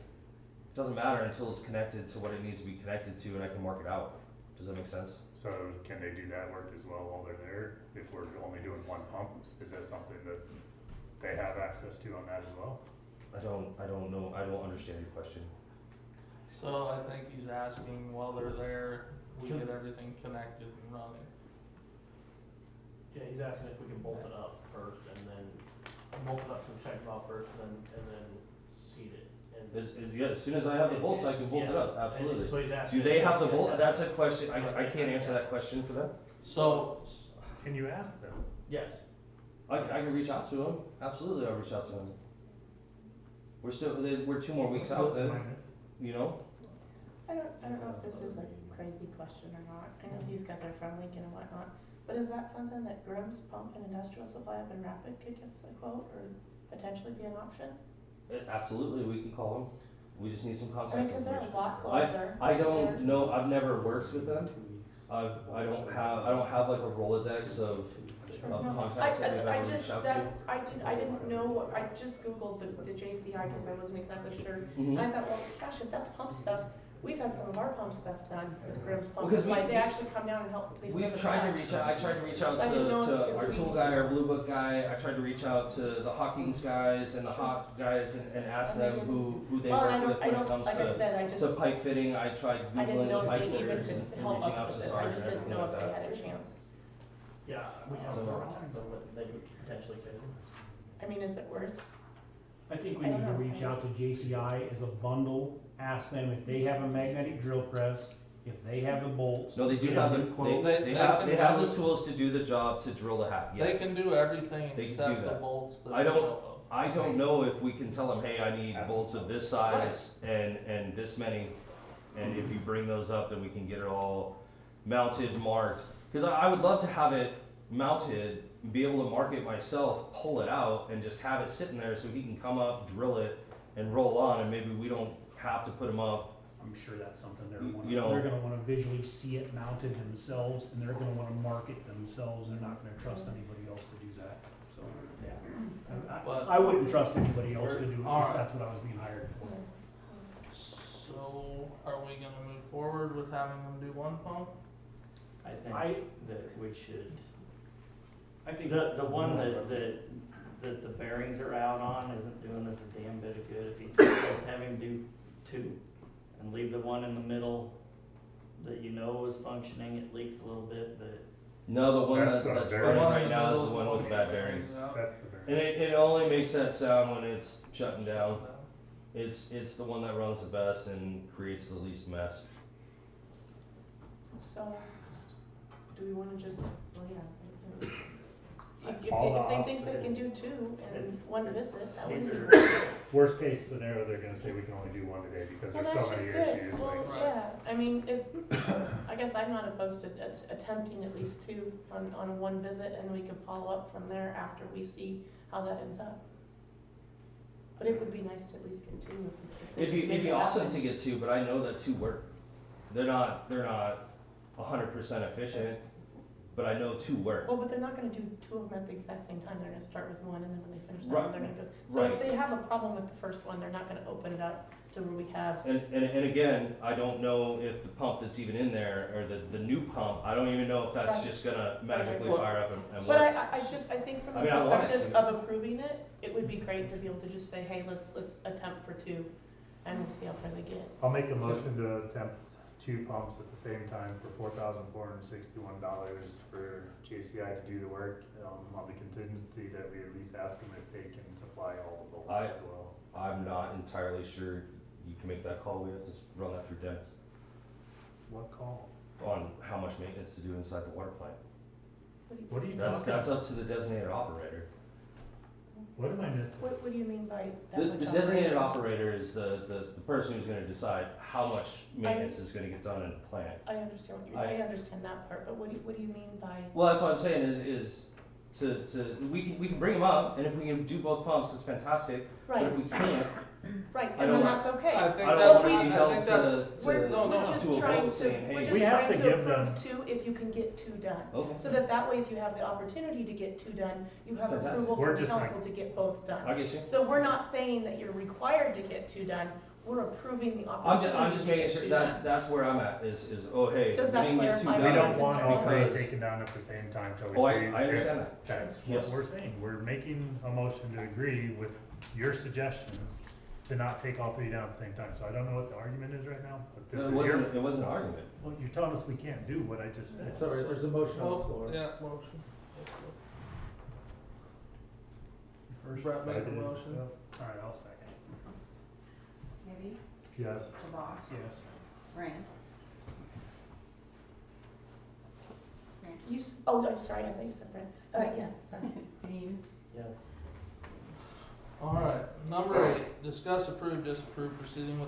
matter until it's connected to what it needs to be connected to, and I can mark it out. Does that make sense?
So can they do that work as well while they're there, if we're only doing one pump? Is that something that they have access to on that as well?
I don't know, I don't understand your question.
So I think he's asking while they're there, we get everything connected and running.
Yeah, he's asking if we can bolt it up first and then bolt it up to the check valve first and then seat it. And
Yeah, as soon as I have the bolts, I can bolt it up,
Yeah, and
absolutely.
so he's asking
Do they
if
have the
we can
bolt?
have-
That's a question, I can't answer that question for them.
So,
Can you ask them?
Yes.
I can reach out to them, absolutely, I'll reach out to them. We're 2 more weeks out then, you know?
I don't know if this is a crazy question or not. I know these guys are from Lincoln and whatnot, but is that something that Grimm's Pump and Industrial Supply up in Rapid could give us a quote or potentially be an option?
Absolutely, we can call them, we just need some
I mean,
contact
cause they're
information.
a lot closer.
I don't know, I've never worked with them, I don't have like a Rolodex of
No,
contacts that we've
I
ever
just,
reached out to.
I didn't know, I just Googled the JCI because I wasn't exactly sure.
Mhm.
And I thought, well, gosh, if that's pump stuff, we've had some of our pump stuff done with Grimm's Pump.
Because
It's like
we-
they actually come down and help, they send
We've
us
tried to
gas.
reach out, I tried to reach out
So I didn't know
to
if
our
we-
tool guy, our blue book guy, I tried to reach out to the Hawkins guys and the Hawk guys and ask
And they
them who they
Well,
work
and
with when it comes
like I said, I just,
to pipe fitting, I tried
I didn't
Googling
know
the
if
pipe
they even
fitters
could
and
help
reaching
us
out
with
to
this. I
Sarge
just
and
didn't
everything
know
like
if they
that.
had a chance.
Yeah, we have
So-
contact them with, they potentially could.
I mean, is it worth?
I think we
I don't
need to
know.
reach out to JCI as a bundle, ask them if they have a magnetic drill press, if they have the bolts.
No, they do
get a
have
new quote.
they have the tools to do the job to drill the hat,
they
yes.
can do everything
They can
except
do
the
that.
bolts that
I
we
don't-
know of.
I don't know if we can tell them, hey, I need bolts of this size and this many, and if you bring those up, then we can get it all mounted, marked. Cause I would love to have it mounted, be able to mark it myself, pull it out, and just have it sitting there so he can come up, drill it, and roll on, and maybe we don't have to put them up.
I'm sure that's something
You know-
they're gonna wanna visually see it mounted themselves, and they're gonna wanna mark it themselves, they're not gonna trust anybody else to do that, so.
But-
I wouldn't trust anybody else to do it,
Alright.
if that's what I was being hired for.
So, are we gonna move forward with having them do one pump?
I
I-
think that we should,
I think.
the one that the bearings are out on isn't doing us a damn bit of good. If he's, let's have him do 2 and leave the one in the middle that you know is functioning, it leaks a little bit, but
No, the one
That's the
that's
bearing.
running right now is the one with bad bearings.
That's the
And it only makes that sound when it's shutting down. It's the one that runs the best and creates the least mess.
So, do we wanna just, well, yeah.
All
If they
the
think they can do
options.
2 in
It's-
one visit, that would
these
be.
are,
Worst case scenario, they're gonna say we can only do one today because
Well,
there's so
that's
many
just it.
issues,
Well,
like.
Right.
yeah, I mean, I guess I'm not opposed to attempting at least 2 on one visit, and we can follow up from there after we see how that ends up. But it would be nice to at least get 2 if they
It'd
can make
be
it
awesome
happen.
to get 2, but I know that 2 work. They're not 100% efficient, but I know two work.
Well, but they're not gonna do two of them at the exact same time, they're gonna start with one, and then when they finish that
Right.
one, they're gonna go. So if
Right.
they have a problem with the first one, they're not gonna open it up to where we have,
And again, I don't know if the pump that's even in there, or the new pump, I don't even know if that's
Right.
just gonna magically
Right.
fire up and
but
work.
I think from
I
the
mean, I want it
perspective
to.
of approving it, it would be great to be able to just say, hey, let's attempt for two, and we'll see how far they get.
I'll make a motion to attempt 2 pumps at the same time for $4,461 for JCI to do the work, on the contingency that we at least ask them if they can supply all the bolts as well.
I'm not entirely sure you can make that call, we have to run that through Dennis,
What call?
on how much maintenance to do inside the water plant.
What are you
That's
talking
up
about?
to the designated operator.
What am I missing?
What do you mean by that
The,
much
the designated
operation?
operator is the person who's gonna decide how much maintenance is gonna get done in the plant.
I understand what you,
I-
I understand that part, but what do you mean by,
Well, that's what I'm saying is we can bring them up, and if we can do both pumps, it's fantastic. But
right,
if we can't,
right,
I
and then
don't-
that's okay.
I think
I
that,
don't
we-
wanna be
I
held
think
to,
that's,
We're,
no,
we're
no,
just
to a
trying
vote saying,
to, we're
hey,
just
We have
trying
to
to
give them-
approve two if you can get two done.
okay,
So that way, if you have the opportunity to get two done, you have
Fantastic.
approval
We're
from
just not-
council to get both
I
done.
get you.
So we're not saying that you're required to get two done, we're approving the
I'm
opportunity
just
to
making
get
sure,
two
that's,
done.
that's where I'm at, is, oh, hey, we
Does that
didn't get two
clarify
done.
We
what
don't
your
want
concern
all three
because-
taken down at the same time till we
Oh,
see.
I understand that.
That's
Yes.
what we're saying, we're making a motion to agree with your suggestions to not take all three down at the same time, so I don't know what the argument is right now, but this is your,
It wasn't an argument.
well, you're telling us we can't do what I just said.
It's all right, there's a motion on the
oh,
floor.
yeah, motion.
First,
Brett made
I
the
did.
motion.
Yep. Alright, I'll second.
Maybe,
Yes.
Bosch,
yes.
Brant.
Oh, I'm sorry, I thought you said Brent. Yes, sorry.
Dean.
Yes.
Alright, number 8, discuss, approve, disapprove proceeding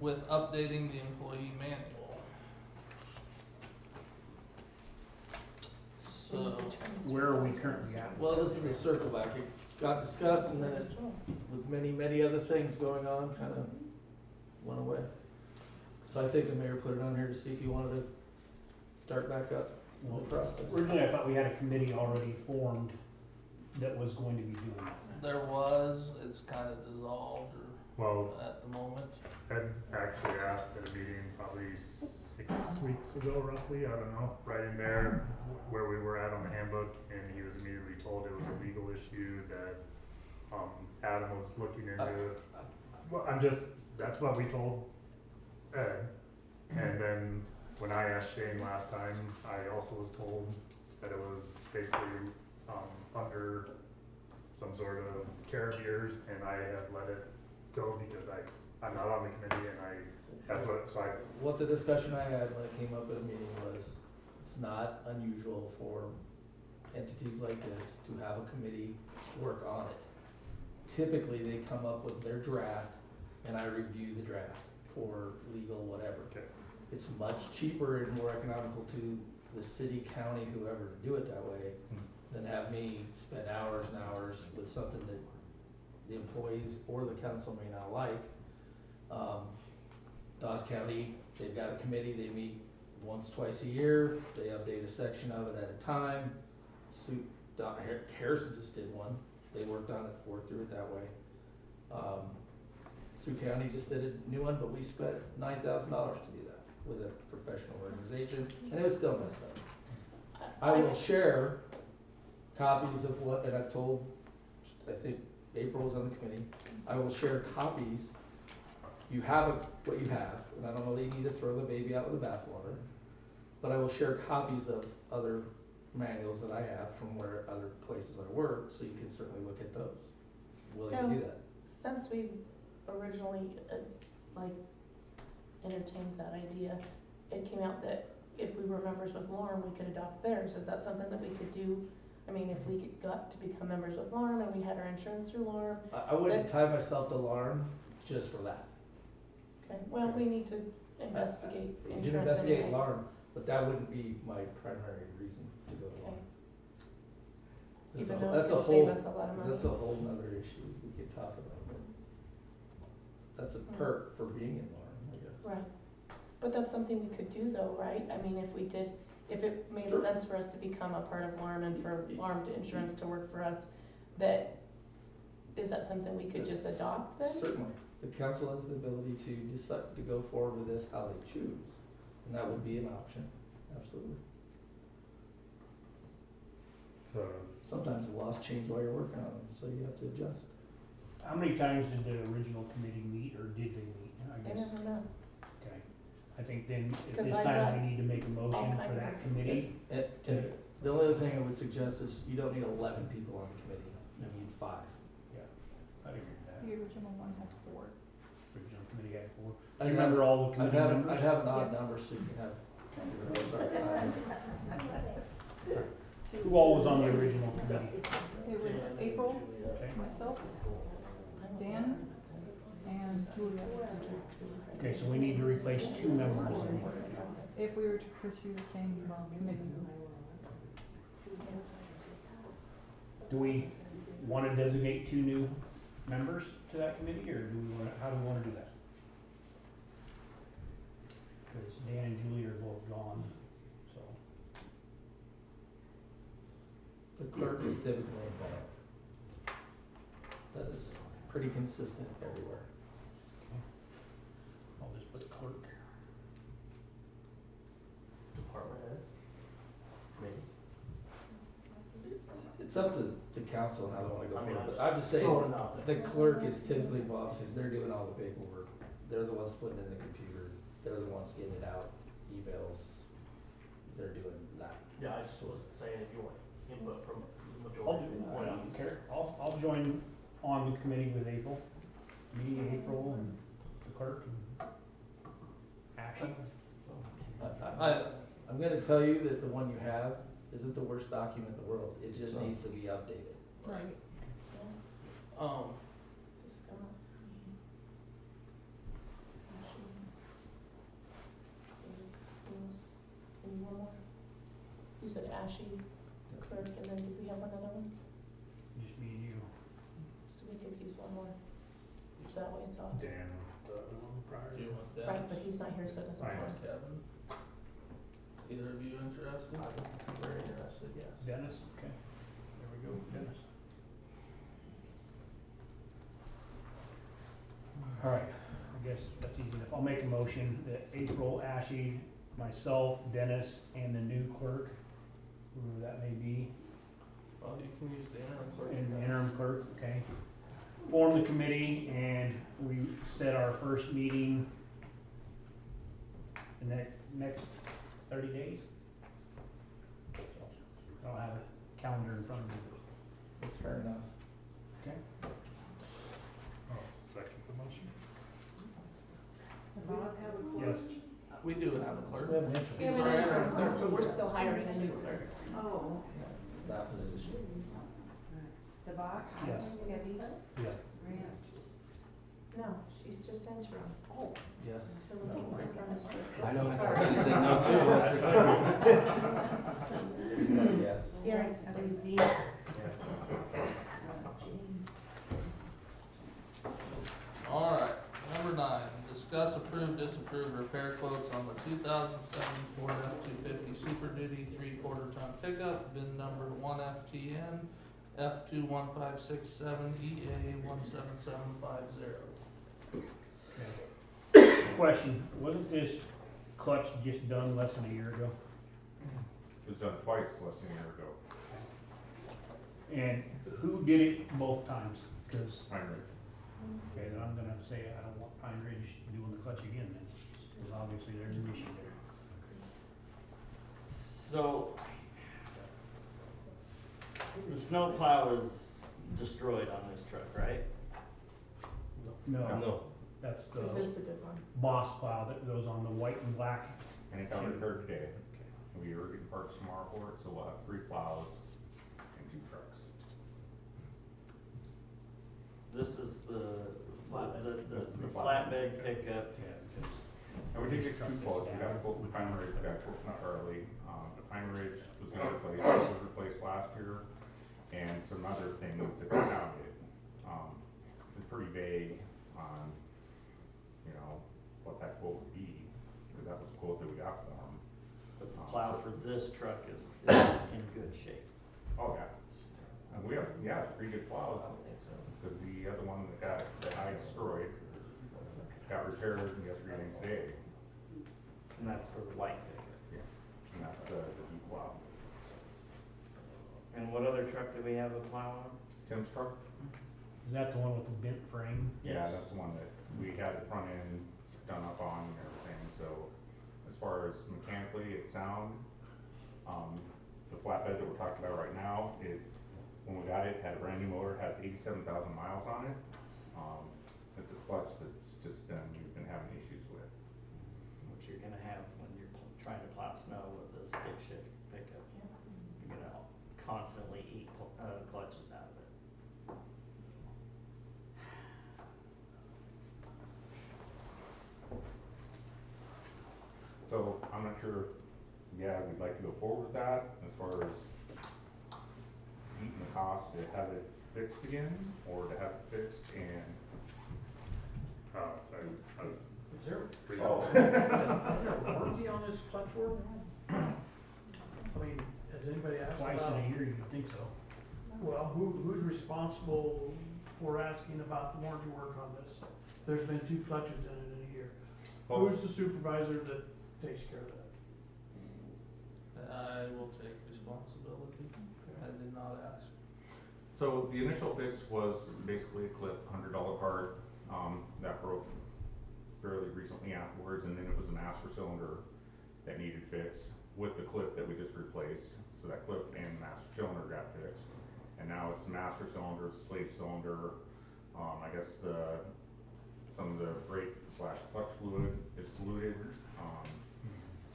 with updating the employee manual. So,
Where are we currently at?
Well, this is a circle back, it got discussed and then it, with many other things going on, kind of went away. So I think the mayor put it on here to see if you wanted to start back up the process.
Originally, I thought we had a committee already formed that was going to be doing that.
there was, it's kind of dissolved
Well,
at the moment.
Ed actually asked at a meeting probably 6 weeks ago roughly, I don't know, right in there where we were at on the handbook, and he was immediately told it was a legal issue that, Adam was looking into. Well, that's what we told Ed, and then when I asked Shane last time, I also was told that it was basically, under some sort of care of yours, and I had let it go because I'm not on the committee, and
What the discussion I had when it came up at a meeting was, it's not unusual for entities like this to have a committee work on it. Typically, they come up with their draft, and I review the draft for legal whatever.
Okay.
It's much cheaper and more economical to the city, county, whoever, to do it that way, than have me spend hours and hours with something that the employees or the council may not like. Dawes County, they've got a committee, they meet once, twice a year, they update a section of it at a time. Harrison just did one, they worked on it, worked through it that way. Sioux County just did a new one, but we spent $9,000 to do that with a professional organization, and it was still messed up. I will share copies of what, and I've told, I think April was on the committee, I will share copies. You have what you have, and I don't know that you need to throw the baby out with the bathwater, but I will share copies of other manuals that I have from where other places I work, so you can certainly look at those. Willing to do that.
Since we originally, entertained that idea, it came out that if we were members with LARM, we could adopt theirs. Is that something that we could do? I mean, if we got to become members with LARM and we had our insurance through LARM?
I wouldn't tie myself to alarm just for that.
Okay, well, we need to investigate
You can
insurance
investigate
anyway.
alarm, but that wouldn't be my primary reason to go to alarm.
Okay.
That's a
Even
whole-
though it
that's a
could
whole-
save us a lot of money.
That's a whole nother issue we could talk about, but that's a perk for being in alarm, I guess.
Right, but that's something we could do though, right? I mean, if we did, if it made sense for us to become a part of LARM and for LARM to insurance to work for us, is that something we could just adopt then?
Certainly, the council has the ability to decide to go forward with this how they choose, and that would be an option, absolutely.
So,
Sometimes the laws change while you're working on them, so you have to adjust.
How many times did the original committee meet, or did they meet? I
I
guess,
never know.
okay. I think then, at
'Cause
this
I've
time,
got
we need to make a motion
all
for
kinds
that
of-
committee.
And the only other thing I would suggest is you don't need 11 people on the committee, you need 5.
I figured that.
The original one had 4.
Original committee had 4.
I'd
You remember
have-
all the committee members?
I'd have an odd
Yes.
number so you can have.
Who all was on the original committee?
It was April,
Okay.
myself, Dan, and Julia.
Okay, so we need to replace 2 members.
If we were to pursue the same committee.
Do we wanna designate 2 new members to that committee, or do we wanna, how do we wanna do that? Cause Dan and Julie are both gone, so.
The clerk is typically involved. That is pretty consistent everywhere.
I'll just put clerk.
Department head? Maybe.
It's up to the council how they wanna go
I mean,
forward, but
I'm
I'm just saying,
throwing it out
the
there.
clerk is typically involved because they're doing all the paperwork. They're the ones putting in the computer, they're the ones getting it out, emails, they're doing that.
Yeah, I just was saying if you want input from the
I'll
majority
do,
of
I don't
employees.
care, I'll join on the committee with April, me, April, and the clerk, and Ashley.
I'm gonna tell you that the one you have isn't the worst document in the world, it just
So-
needs to be updated.
Right.
Um,
This is Scott. And one more? You said Ashley, clerk, and then did we have another one?
Just me and you.
So we could use one more. So that way it's all.
Dan was the other one prior.
do you want that?
Right, but he's not here, so it doesn't
I know.
matter.
Kevin? Either of you interested? I'm very interested, yes.
Dennis, okay, there we go, Dennis. All right, I guess that's easy enough. I'll make a motion that April, Ashley, myself, Dennis, and the new clerk, whoever that may be,
Well, you can use the interim clerk.
and the interim clerk, okay, form the committee, and we set our first meeting in the next 30 days. So, I don't have a calendar in front of me.
That's fair enough.
Okay.
I'll second the motion.
Yes.
We do have a clerk.
We have an interim.
We have an interim clerk, but we're still hiring a new clerk.
Oh,
That position.
The box?
Yes.
Debbie?
Yes.
No, she's just interim. Oh.
Yes.
We're looking for interim.
I know, I thought she'd say no too.
Yes.
Yes, please.
Alright, number 9, discuss, approve, disapprove repair quotes on the 2007 Ford F-250 Super Duty 3/4 ton pickup, VIN number 1FTN F21567 EA17750.
Question, wasn't this clutch just done less than a year ago?
It was done twice less than a year ago.
And who did it both times? Cause,
Heinrich.
okay, then I'm gonna say I don't want Pine Ridge doing the clutch again then, cause obviously there's an issue there.
So, the snow plow is destroyed on this truck, right?
No,
No,
that's the
This is the good one.
boss plow that goes on the white and black.
And it got repaired today. We are getting parts tomorrow for it, so we'll have 3 plows and 2 trucks.
This is the
This is the
flatbed pickup.
Yeah, because
And we did get 2 quotes, we got a quote from Pine Ridge, we got a quote from Early. The Pine Ridge was gonna replace, it was replaced last year, and some other things that they found it. It's pretty vague on, you know, what that quote would be, because that was the quote that we got for them.
But the plow for this truck is in good shape.
Oh, yeah. And we have, yeah, pretty good plows, because the other one that I destroyed got repaired yesterday and today.
And that's for the white pickup.
Yeah. And that's the deep plow.
And what other truck do we have a plow on?
Tim's truck?
Is that the one with the bent frame?
Yeah, that's the one that we had the front end done up on and everything, so as far as mechanically, it's sound. The flatbed that we're talking about right now, when we got it, had a brand new motor, has 87,000 miles on it. It's a clutch we've been having issues with.
Which you're gonna have when you're trying to plow snow with a stick shift pickup. You're gonna constantly eat clutches out of it.
So I'm not sure, yeah, we'd like to go forward with that as far as eating the cost to have it fixed again, or to have it fixed and. Oh, sorry, I was.
Is there,
Pretty
oh,
old.
is there a warranty on this clutch work? I mean, has anybody asked about?
Twice in a year, you'd think so.
Well, who's responsible for asking about the warranty work on this? There's been 2 clutches in it in a year.
Well-
Who's the supervisor that takes care of that?
I will take responsibility. I did not ask.
So the initial fix was basically a clip, $100 part, that broke fairly recently afterwards, and then it was a master cylinder that needed fixed with the clip that we just replaced. So that clip and master cylinder got fixed, and now it's master cylinder, slave cylinder. I guess some of the brake / clutch fluid is polluted.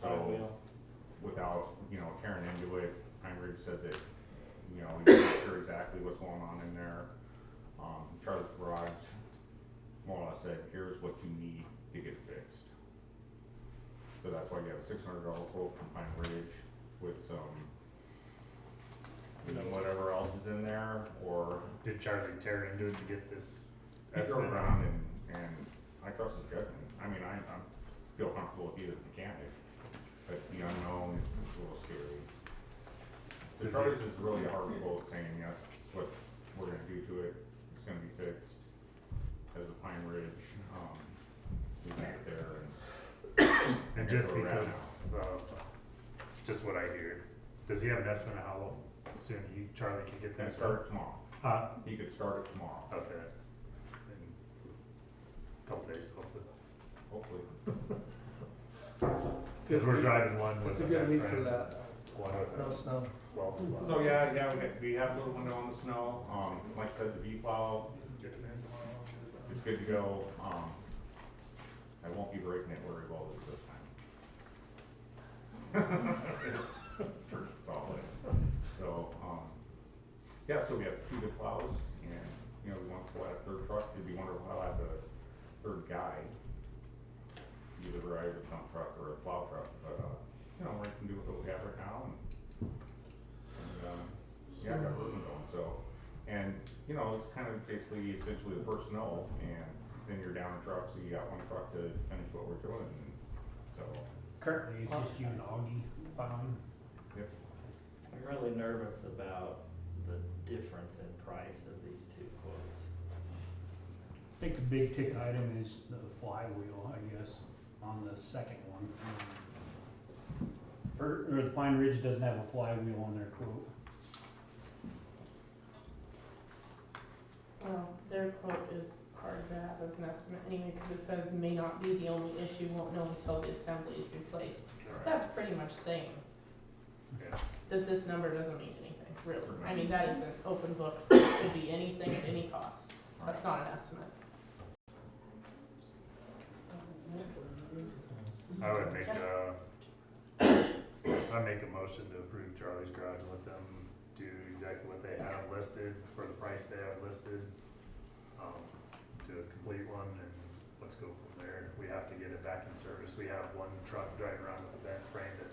So without, tearing into it, Pine Ridge said that, he's not sure exactly what's going on in there. Charlie's Garage more or less said, here's what you need to get fixed. So that's why you have a $600 quote from Pine Ridge with some, whatever else is in there, or.
Did Charlie tear into it to get this?
He drove around and I trust his judgment. I mean, I feel comfortable with either mechanic, but the unknown is a little scary. So Charlie's is really a hard quote saying, yes, what we're gonna do to it, it's gonna be fixed. As a Pine Ridge, we got it there
And just because, just what I hear, does he have an estimate of how soon Charlie can get
Can
that
start it tomorrow.
Huh?
He could start it tomorrow.
Okay. In a couple days, hopefully.
Hopefully.
Cause we're driving one with.
It's a good week for that.
One with
No snow.
Well.
So yeah, we have a little window on the snow. Like I said, the V-plow is good to go. I won't be breaking it where we welded it this time. It's pretty solid. So, yeah, so we have 2 good plows, and, we want to add a 3rd truck. It'd be wonderful to have a 3rd guy, either drive a dump truck or a plow truck, but, we can do with what we have right now, and yeah, I got Burton going, so, and, it's kind of basically essentially the first snow, and then you're down in trucks, so you got 1 truck to finish what we're doing, and so.
Currently, it's just you and Augie plowing.
Yep.
I'm really nervous about the difference in price of these 2 quotes.
I think the big ticket item is the flywheel, I guess, on the second one. Or the Pine Ridge doesn't have a flywheel on their quote.
Well, their quote is hard to have as an estimate anyway, because it says may not be the only issue, won't know until the assembly is replaced. That's pretty much saying
Yeah.
that this number doesn't mean anything, really. I mean, that is an open book, it could be anything at any cost. That's not an estimate.
I would make I'd make a motion to approve Charlie's Garage and let them do exactly what they have listed for the price they have listed. Do a complete one, and let's go from there. We have to get it back in service. We have 1 truck driving around with a bent frame that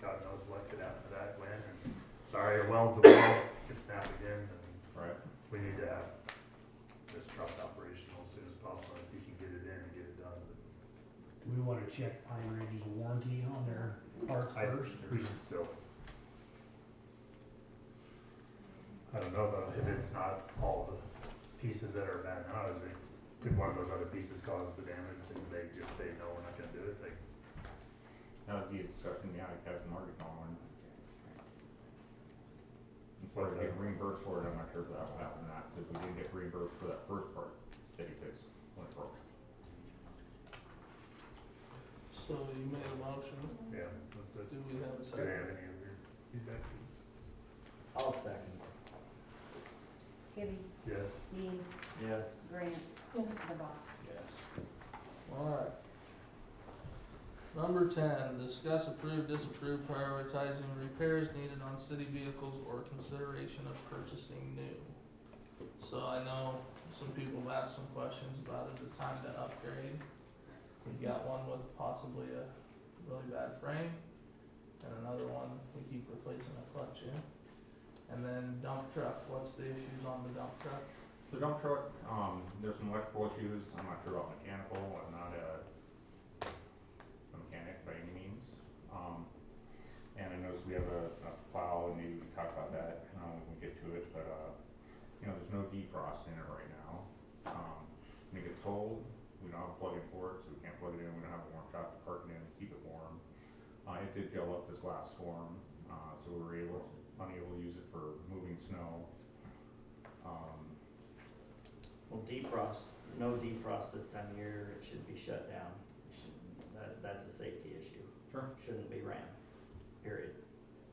God knows what could happen to that when, and sorry, a weld's a weld, could snap again, and
Right.
we need to have this truck operational as soon as possible. If you can get it in and get it done.
Do we wanna check Pine Ridge's warranty on their parts
I,
first?
we should still. I don't know though, if it's not all the pieces that are bad now, is it, could one of those other pieces cause the damage and they just say, no, we're not gonna do it, like,
That would be a discussion, yeah, I'd have Margaret on. As far as getting reimbursed for it, I'm not sure if that will happen or not, because we didn't get reimbursed for that first part that he fixed when it broke.
So you made a motion,
yeah.
do we have a
Do they have
second?
any other feedback, please?
I'll second.
Gibby,
Yes?
Dean,
Yes.
Grant, the box.
Yes.
Alright. Number 10, discuss, approve, disapprove, prioritizing repairs needed on city vehicles or consideration of purchasing new. So I know some people have asked some questions about it, the time to upgrade. We got one with possibly a really bad frame, and another one we keep replacing a clutch in. And then dump truck, what's the issues on the dump truck?
The dump truck, there's some electrical issues, I'm not sure about mechanical, I'm not a mechanic by any means. And I noticed we have a plow, and maybe we can talk about that, when we get to it, but, you know, there's no defrost in it right now. When it gets cold, we don't have a plug-in for it, so we can't plug it in, we don't have a warm shop to park it in to keep it warm. It did gel up this last storm, so we were unable to use it for moving snow.
Well, defrost, no defrost this time of year, it should be shut down. That's a safety issue.
Sure.
Shouldn't be ran, period.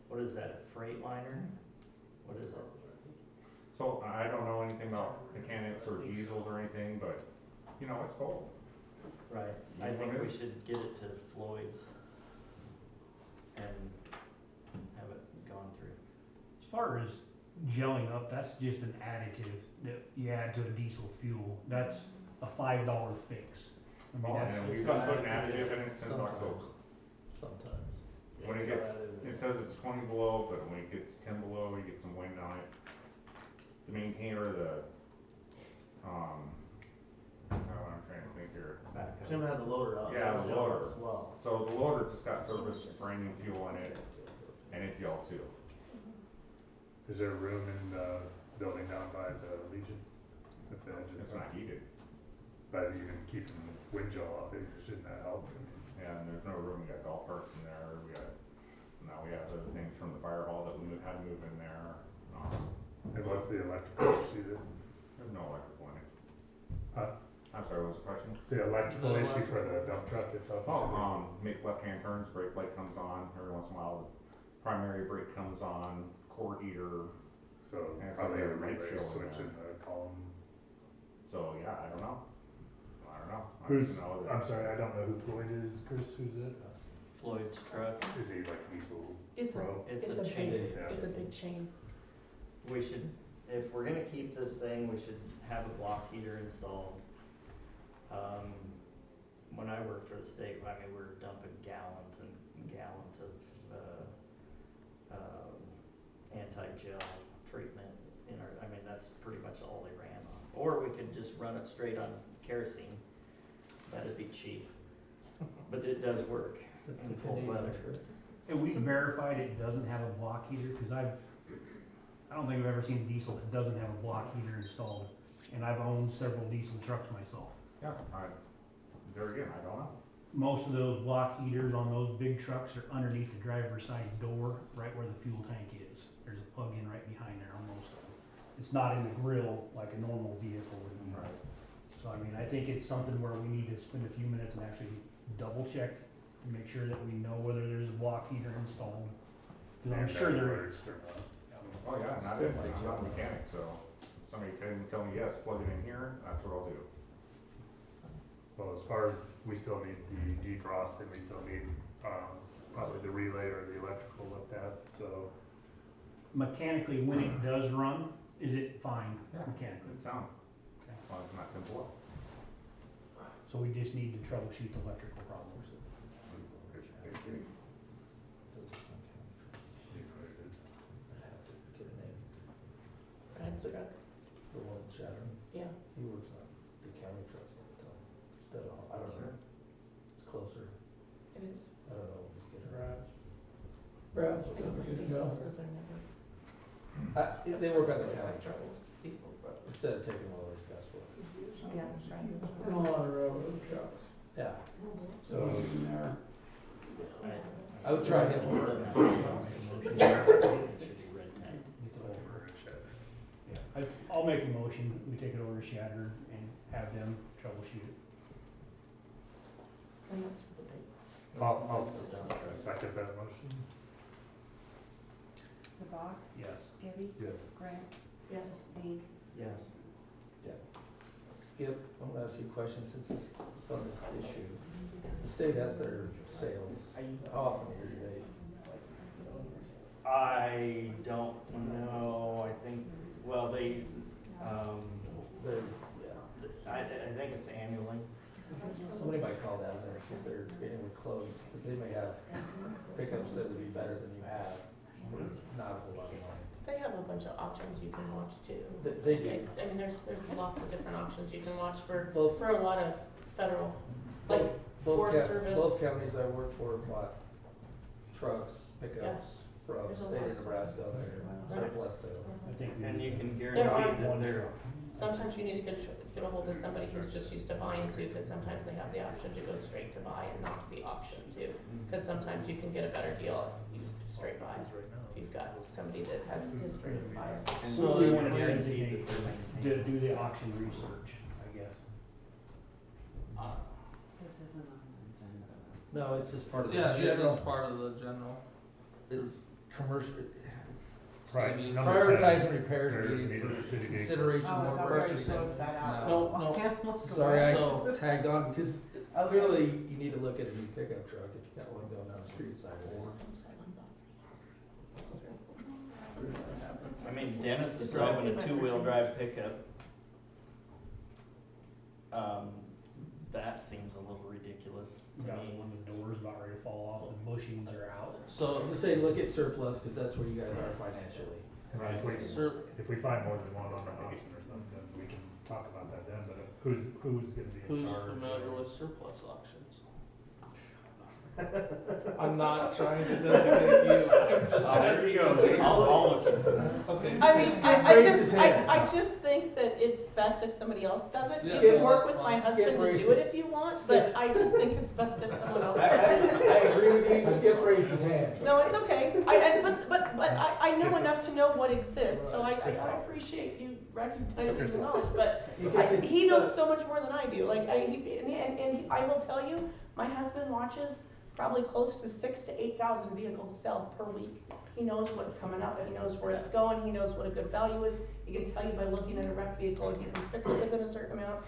What is that, a Freightliner? What is it?
So I don't know anything about mechanics or diesels or anything, but, you know, it's cold.
Right, I
Is what
think
it
we
is.
should get it to Floyd's and have it gone through.
As far as gelling up, that's just an additive that you add to a diesel fuel. That's a $5 fix. I mean,
Oh,
that's,
and we've been putting additive in it since
Sometimes.
October.
Sometimes.
When it gets, it says it's 20 below, but when it gets 10 below, you get some wind on it. The maintainer, what I'm trying to think here.
Back up.
Tim had the loader out.
Yeah,
It was
the
gel
loader.
As well.
So the loader just got serviced, brand new fuel in it, and it gelled too.
Is there room in the building down by the Legion? With the engine?
It's not heated.
But even keeping wind gel off, it shouldn't that help?
And there's no room, we got golf carts in there, now we have other things from the fire hall that we had to move in there.
And what's the electrical issue then?
There's no electrical in it.
Huh?
I'm sorry, what was the question?
The electrical issue for the dump truck itself?
Make left-hand turns, brake light comes on, every once in a while, the primary brake comes on, core heater.
So
And it's
probably
like
a
a light
relay
show in
switch
there.
in the column.
So, yeah, I don't know. I
Who's,
just know that.
I'm sorry, I don't know who Floyd is, Chris, who's it?
Floyd's truck,
Is he like diesel
It's a,
pro?
it's
it's
a
a
chain.
big,
Yeah.
it's a big chain.
We should, if we're gonna keep this thing, we should have a block heater installed. When I worked for the state, I mean, we were dumping gallons and gallons of, anti-gel treatment in our, I mean, that's pretty much all they ran on. Or we could just run it straight on kerosene, that'd be cheap, but it does work
That's
in
the
cold
Canadian
weather.
trick.
and we verified it doesn't have a block heater, cause I don't think I've ever seen a diesel that doesn't have a block heater installed. And I've owned several diesel trucks myself.
Yeah, there again, I don't know.
Most of those block heaters on those big trucks are underneath the driver's side door, right where the fuel tank is. There's a plug-in right behind there on most of them. It's not in the grill like a normal vehicle would be.
Right.
So I mean, I think it's something where we need to spend a few minutes and actually double check and make sure that we know whether there's a block heater installed. Cause I'm
And
sure
that
there
works
is.
or not.
Oh, yeah, I'm not a mechanic, so if somebody can tell me, yes, plug it in here, that's what I'll do.
Well, as far as, we still need the defrost and we still need, probably the relay or the electrical looked at, so.
Mechanically, when it does run, is it fine mechanically?
Good sound,
Okay.
as long as it's not 10 below.
So we just need to troubleshoot the electrical problems.
I have to get a name.
Brad's truck,
The one in Chatham,
yeah.
he works on the county trucks all the time. Instead of, I don't know, it's closer.
It is.
I don't know if it's getting.
Drives.
Perhaps
I
it
guess
doesn't
it's
get
diesels,
done.
'cause they're never.
They work on the county trouble,
Diesels, but.
instead of taking all those guys for it.
Yeah, that's right.
A lot of railroad trucks.
Yeah,
So,
In there.
I would try him.
I'll make a motion, we take it over to Shatter and have them troubleshoot it.
And that's for the big.
I'll second that motion.
DeBock,
Yes.
Gibby,
Yes.
Grant,
Yes.
Dave.
Yes.
Skip, I'm gonna ask you a question since it's on this issue. The state has their sales, how often a year do they?
I don't know, I think, well, they,
They're,
I think it's annually.
somebody might call down there and see if they're getting close, because they may have pickups that would be better than you have, for not a whole lot of money.
They have a bunch of auctions you can watch too.
They do.
I mean, there's lots of different auctions you can watch for
Both-
a lot of federal, like Forest Service.
Both counties I work for bought trucks, pickups from
There's a
state
lot
of
of
Nebraska, there,
Right.
surplus sales.
I think we.
And you can
There
guarantee
are-
that they're,
Sometimes you need to get a hold of somebody who's just used to buying too, because sometimes they have the option to go straight to buy and not the auction too. Because sometimes you can get a better deal if you straight buy, if you've got somebody that has history of buying.
and
So
we
we
want
wanna
to guarantee that they're maintained.
do the auction research, I guess.
This isn't on the agenda.
No, it's just part of the
Yeah,
general,
it's part of the general.
it's commercial,
Right,
it's
number 10,
prioritizing repairs
repairs
needed
needed
for
at city gate.
consideration
Oh, I
more
thought we already
pressing.
closed that out.
No, no.
Sorry,
So-
I tagged on because clearly you need to look at a new pickup truck if you got one going down the street side of it.
I mean, Dennis is driving a two-wheel drive pickup. That seems a little ridiculous to
Got
me.
one of the doors about ready to fall off, the bushings are out.
So,
I'm just saying, look at surplus because that's where you guys are financially.
Right,
Sir-
if we find more than one on an auction or something, we can talk about that then, but who's gonna be in
who's
charge?
familiar with surplus auctions? I'm not trying to designate you, I'm just asking.
I'll look into it.
Okay.
I mean,
Skip
I
raises
just,
his hand.
I just think that it's best if somebody else does it.
Yeah,
You can
yeah,
work
that's
with my
fine.
husband to do
raises-
it if you want, but I just think it's best if someone else
I
does it.
agree with you, Skip raised his hand.
No, it's okay. But I know enough to know what exists, so I appreciate you recognizing the knowledge, but he knows so much more than I do. Like, and I will tell you, my husband watches probably close to 6,000 to 8,000 vehicles sell per week. He knows what's coming up, he knows where it's going, he knows what a good value is. He can tell you by looking at a wrecked vehicle, if you can fix it within a certain amount,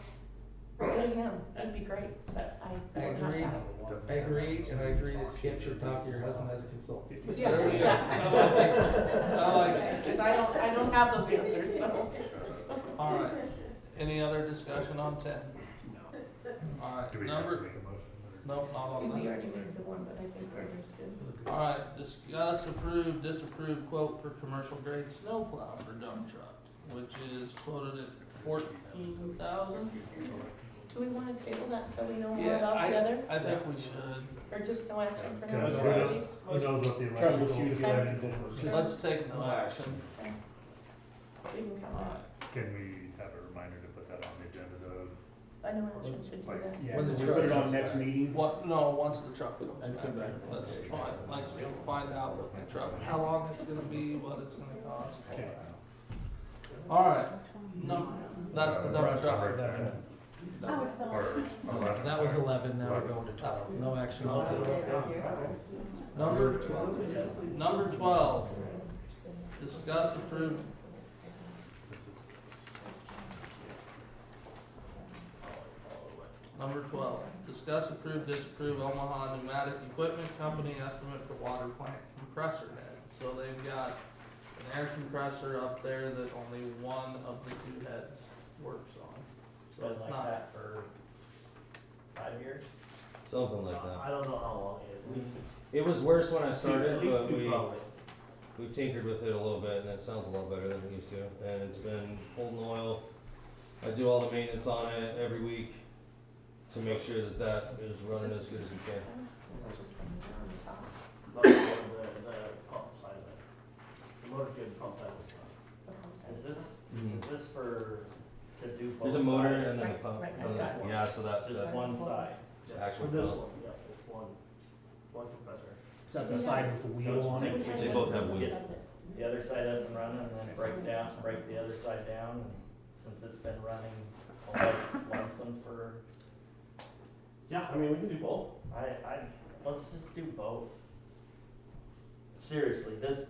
good him, that'd be great, but I don't have
agree.
that.
I agree, and I agree that Skip should talk to your husband as a consultant.
Yeah,
There we go.
yeah.
I like it.
Because I don't have those answers, so.
All right, any other discussion on 10? All
Do
right,
we have to
number,
make a motion?
nope, not on
We
that.
already made the one, but I think Roger's good.
All right, discuss, approve, disapprove quote for commercial grade snowplow for dump truck, which is quoted at 14,000.
Do we wanna table that until we know more
Yeah,
about the other?
I think we should.
Or just no action for now?
Because
Just
who knows what the
Troubleshoot
electrical
the
is.
electrical.
Let's take no action.
We can come
All
back.
right,
Can we have a reminder to put that on the agenda to,
I know action should do that.
Yeah,
When the
we
truck
put it on
comes
next
back.
meeting.
what, no, once the truck comes
And come
back,
back.
that's fine, let's find out what the truck, how long it's gonna be, what it's gonna cost.
okay.
All right, no, that's the dump
That's
truck.
number 10, or 11,
That was
sorry.
11, now we're
11.
going to 12. No action on
Number 12, discuss, approve, number 12, discuss, approve, disapprove Omaha Pneumatic Equipment Company estimate for water plant compressor heads. So they've got an air compressor up there that only one of the two heads works on. So
Been
it's
like
not,
that for 5 years?
Something like
I
that.
don't know how long it is,
It was worse when I
at
started,
least
but
two probably.
we've tinkered with it a little bit and it sounds a lot better than it used to. And it's been holding oil. I do all the maintenance on it every week to make sure that that is running as good as we can.
Is that just the meter on the top?
But the pump side was
Is this,
Mhm.
is this for, to do both
There's
sides?
a motor and then the
Right,
pump.
right,
on
right.
this- Yeah, so that,
Just
that
one side?
actual
For this
pump.
one, yep, it's one compressor.
Is that the side with the
So
wheel
it's
on it?
like-
They both have wheels.
Get the other side up and running, and then break the other side down, and since it's been running, all it's lonesome for,
Yeah, I mean, we can do both.
let's just do both. Seriously, this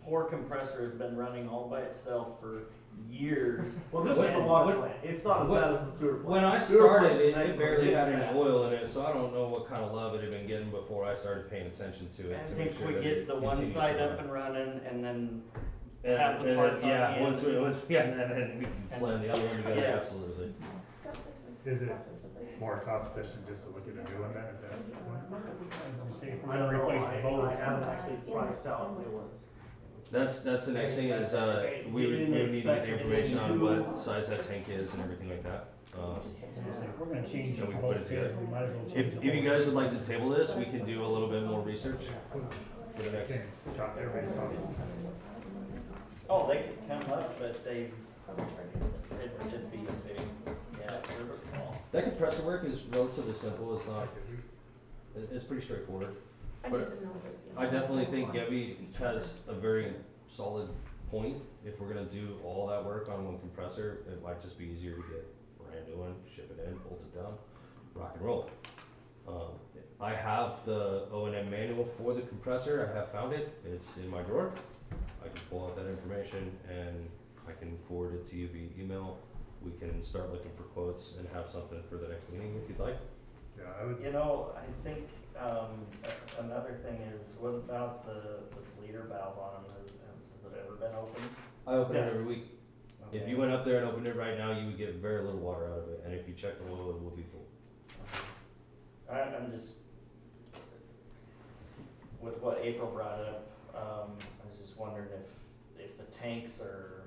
poor compressor has been running all by itself for years.
Well, this is the
When-
water plant, it's not as
when-
bad as the sewer plant.
When I
Sewer
started,
plant's
it,
next
it
one.
barely
It's
had any
bad.
oil in it, so I don't know what kind of love it had been getting before I started paying attention to it.
I
to make
think
sure
we
that
get
it
the one
continues
side
to
up
run.
and running, and then
And-
have the
and
parts
then,
on
yeah,
hand.
and then we can slam the other one together,
Yes.
absolutely.
Is it more cost efficient just to look at a new one then at that point?
You say if we're
I
gonna
don't know,
replace both.
I haven't actually priced out new ones.
That's the next thing is, we would need to get the information on what size that tank is and everything like that.
If we're gonna change
And we can put it
both
together.
tanks, we might as well change
If
the
you
whole
guys
thing.
would like to table this, we can do a little bit more research for the next.
Okay, talk to everybody's talking.
Oh, they could come up, but it'd be a big, service call.
That compressor work is relatively simple, it's not, it's pretty straightforward.
I
But
just didn't know if it was the-
I definitely think Gabby has a very solid point. If we're gonna do all that work on one compressor, it might just be easier to get a brand new one, ship it in, bolt it down, rock and roll. I have the O&M manual for the compressor, I have found it, it's in my drawer. I can pull out that information and I can forward it to you via email. We can start looking for quotes and have something for the next meeting if you'd like.
Yeah, I would,
You know, I think, another thing is, what about the bleeder valve on them, has it ever been opened?
I open it
Yeah.
every week. If
Okay.
you went up there and opened it right now, you would get very little water out of it, and if you check the oil, it will be full.
I'm just, with what April brought up, I was just wondering if the tanks are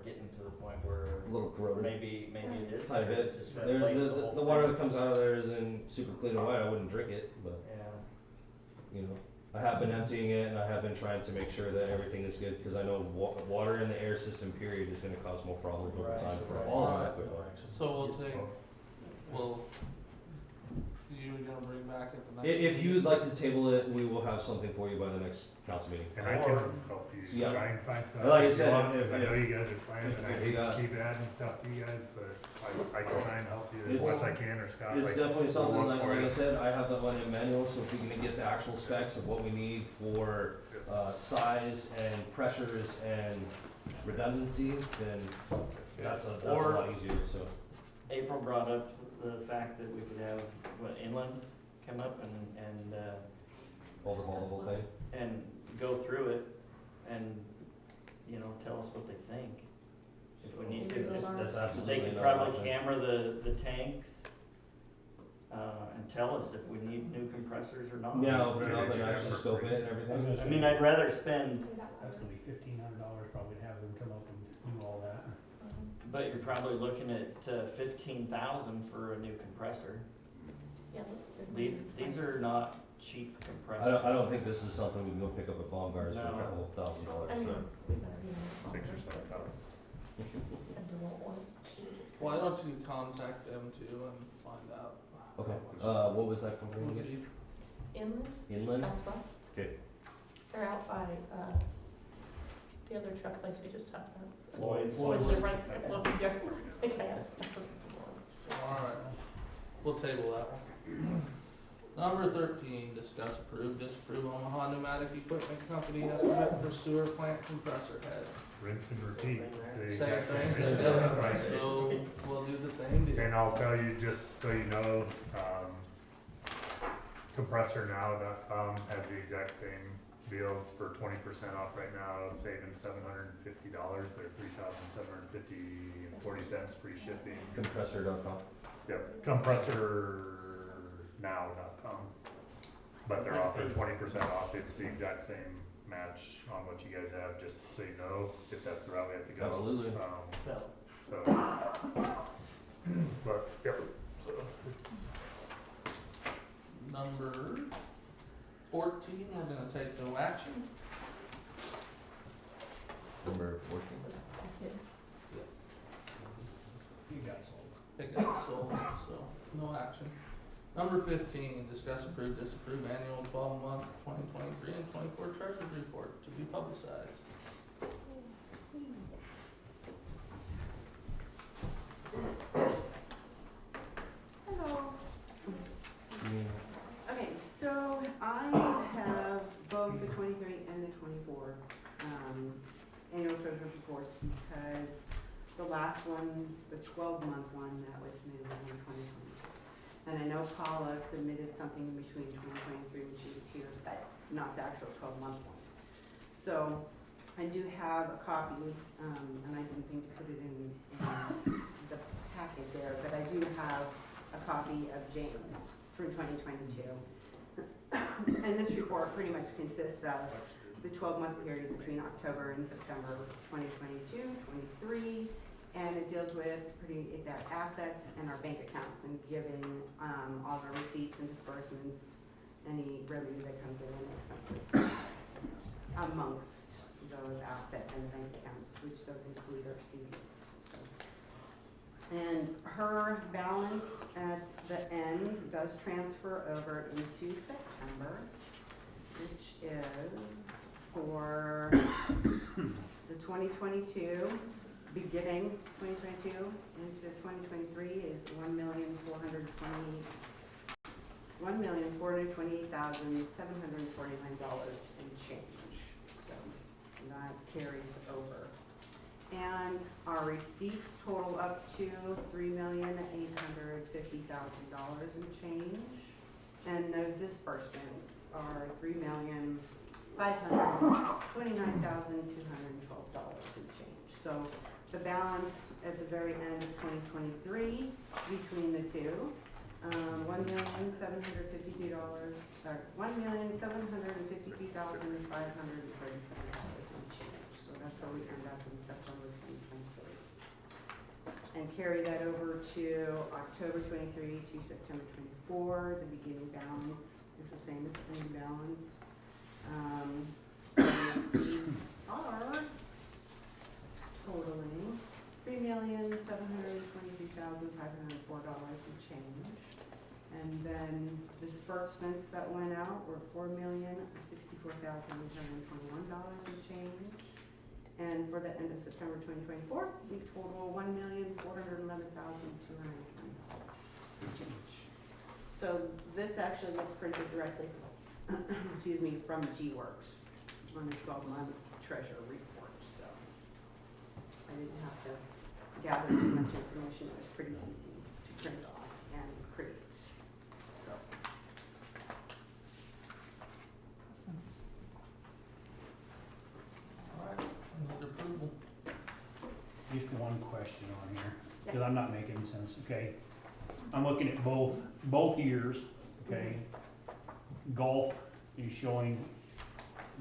getting to the point where
A little corroded.
maybe it is
Tiny
better
bit.
to just
There,
replace the whole
the
thing.
water that comes out of there isn't super clean and white, I wouldn't drink it, but,
Yeah,
you know. I have been emptying it and I have been trying to make sure that everything is good, cause I know water in the air system period is gonna cause more problems over
Right,
time for
right.
all of
Right.
our equipment.
So we'll take, you were gonna bring back at the next.
If
meeting?
you would like to table it, we will have something for you by the next council meeting.
and I can help you
Yeah.
try and find stuff.
Like I
if you
said,
want,
if-
Cause I know you guys are slammed and I
if
hate
you got-
to keep adding stuff to you guys, but I can try and help you as
It's-
much as I can, or Scott.
It's
like,
definitely
we'll
something,
look
like,
for
like I
you.
said, I have the O&M manual, so if we can get the actual specs of what we need for, size and pressures and redundancy, then that's a
Or-
lot easier, so.
April brought up the fact that we could have, inland come up and
Overhaul the whole thing.
and go through it and, tell us what they think. If we need to,
That's absolutely
they could
not an
probably
option.
camera the tanks, and tell us if we need new compressors or not.
Yeah, open it
Yeah,
up
they
and
should have
actually
for
scope
free.
it and everything.
I mean, I'd rather spend,
That's gonna be $1,500 probably to have them come up and do all that.
but you're probably looking at 15,000 for a new compressor.
Yeah, let's do it.
These are not cheap compressors.
I don't think this is something we can go pick up at Baumgart's for a
No.
couple of $1,000,
I mean,
but.
we better be on.
6 or 7 dollars.
And do what ones.
Why don't you contact them too and find out?
Okay, what was that company
Would
again?
be-
Inland?
Inland?
Scottsbluff.
Okay.
They're out by, the other truck place we just talked about.
Floyd's.
Floyd's are right there, close, yeah. I think I have stuff with them.
Alright, we'll table that one. Number 13, discuss approve, disapprove Omaha Pneumatic Equipment Company estimate for sewer plant compressor head.
Rinse and repeat. It's the
Same
exact
thing,
thing.
yeah.
Right.
So we'll do the same deal.
And I'll tell you, just so you know, compressornow.com has the exact same deals for 20% off right now, saving $750. They're $3,750.40 free shipping.
Compressor.com.
Yep, compressornow.com. But they're offering 20% off. It's the exact same match on what you guys have, just so you know, if that's the route we have to go.
Absolutely.
So, but, yep, so it's,
Number 14, we're gonna take no action.
September 14th.
You got sold.
It got sold, so no action. Number 15, discuss, approve, disapprove annual 12-month 2023 and 24 treasurer's report to be publicized.
Hello. Okay, so I have both the 23 and the 24 annual treasurer's reports because the last one, the 12-month one, that was submitted in 2022. And I know Paula submitted something in between 2023 when she was here, but not the actual 12-month one. So I do have a copy, and I didn't think to put it in the packet there, but I do have a copy of James from 2022. And this report pretty much consists of the 12-month period between October and September 2022, 23, and it deals with their assets and our bank accounts and giving all of our receipts and disbursements, any revenue that comes in and expenses amongst those asset and bank accounts, which does include our CDs. And her balance at the end does transfer over into September, which is for the 2022, beginning 2022 into 2023 is $1,428,749 and change. So that carries over. And our receipts total up to $3,850,000 and change. And those disbursements are $3,529,212 and change. So the balance at the very end of 2023 between the two, $1,752,537 and change. So that's where we end up in September 2023. And carry that over to October 23 to September 24. The beginning balance is the same as the ending balance. The receipts are totaling $3,723,504 and change. And then disbursements that went out were $4,064,821 and change. And for the end of September 2024, we total $1,411,220 and change. So this actually was printed directly, excuse me, from G-Works on the 12-month treasurer report. So I didn't have to gather too much information. It was pretty easy to print off and create. So.
All right, under approval.
Just one question on here, because I'm not making sense, okay? I'm looking at both years, okay? Golf is showing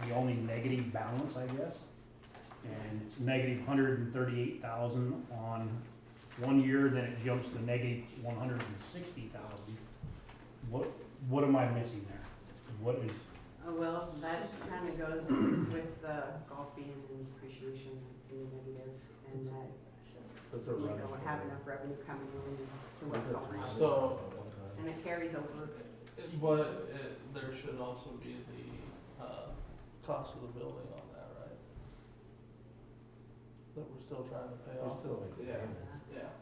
the only negative balance, I guess. And it's negative $138,000 on one year, then it jumps to negative $160,000. What am I missing there? What is?
Well, that kind of goes with the golf being in depreciation, it's in the negative, and that we don't have enough revenue coming in to what's going on.
So,
And it carries over.
but there should also be the cost of the building on that, right? That we're still trying to pay off.
Still making
Yeah,
payments.
yeah.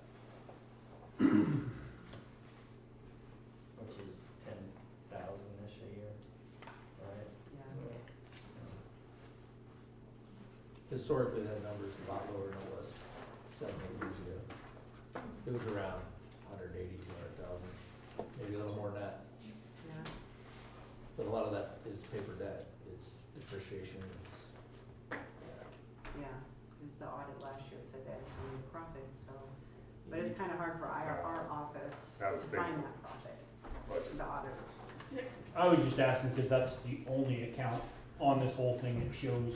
Which is 10,000-ish a year, right?
Yeah.
Historically, that number's a lot lower than it was 7, 8 years ago. It was around 180, 200,000, maybe a little more than that.
Yeah.
But a lot of that is paper debt, it's depreciation,
Yeah, because the audit last year said that it was only a profit, so, but it's kind of hard for our office
That was
to find
basically-
that profit, the auditors.
I was just asking because that's the only account on this whole thing that shows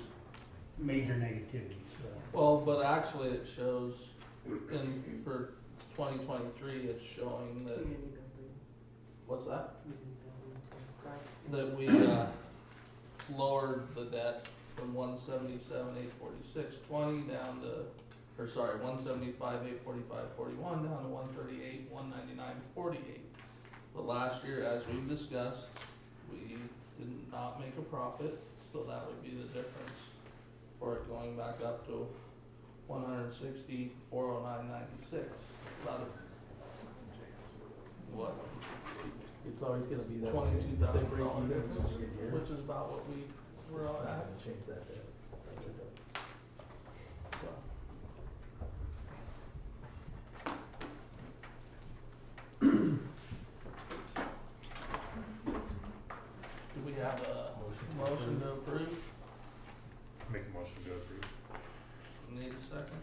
major negativity, so.
Well, but actually it shows for 2023, it's showing that,
Community building,
what's that?
community building, sorry.
That we, lowered the debt from 177,846.20 down to, or sorry, 175,845.41 down to 138,199.48. But last year, as we've discussed, we did not make a profit, so that would be the difference for it going back up to 160,409.96. About what?
It's always gonna be that.
$22,000, which is about what we were all at.
Change that there.
So. Do we have a motion to approve?
Make a motion to approve.
Need a second?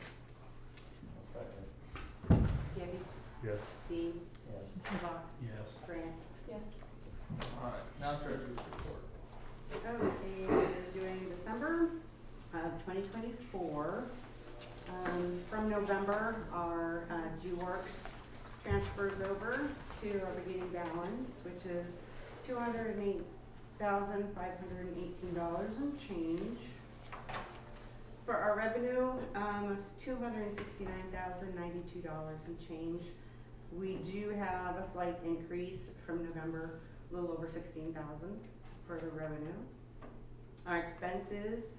Second.
Gibby,
Yes.
Dean,
Yes.
Sabah,
Yes.
Grant.
Yes.
Alright, now treasurer's report.
Okay, during December of 2024, from November, our G-Works transfers over to our beginning balance, which is $208,518 and change. For our revenue, it's $269,092 and change. We do have a slight increase from November, a little over 16,000 for the revenue. Our expenses,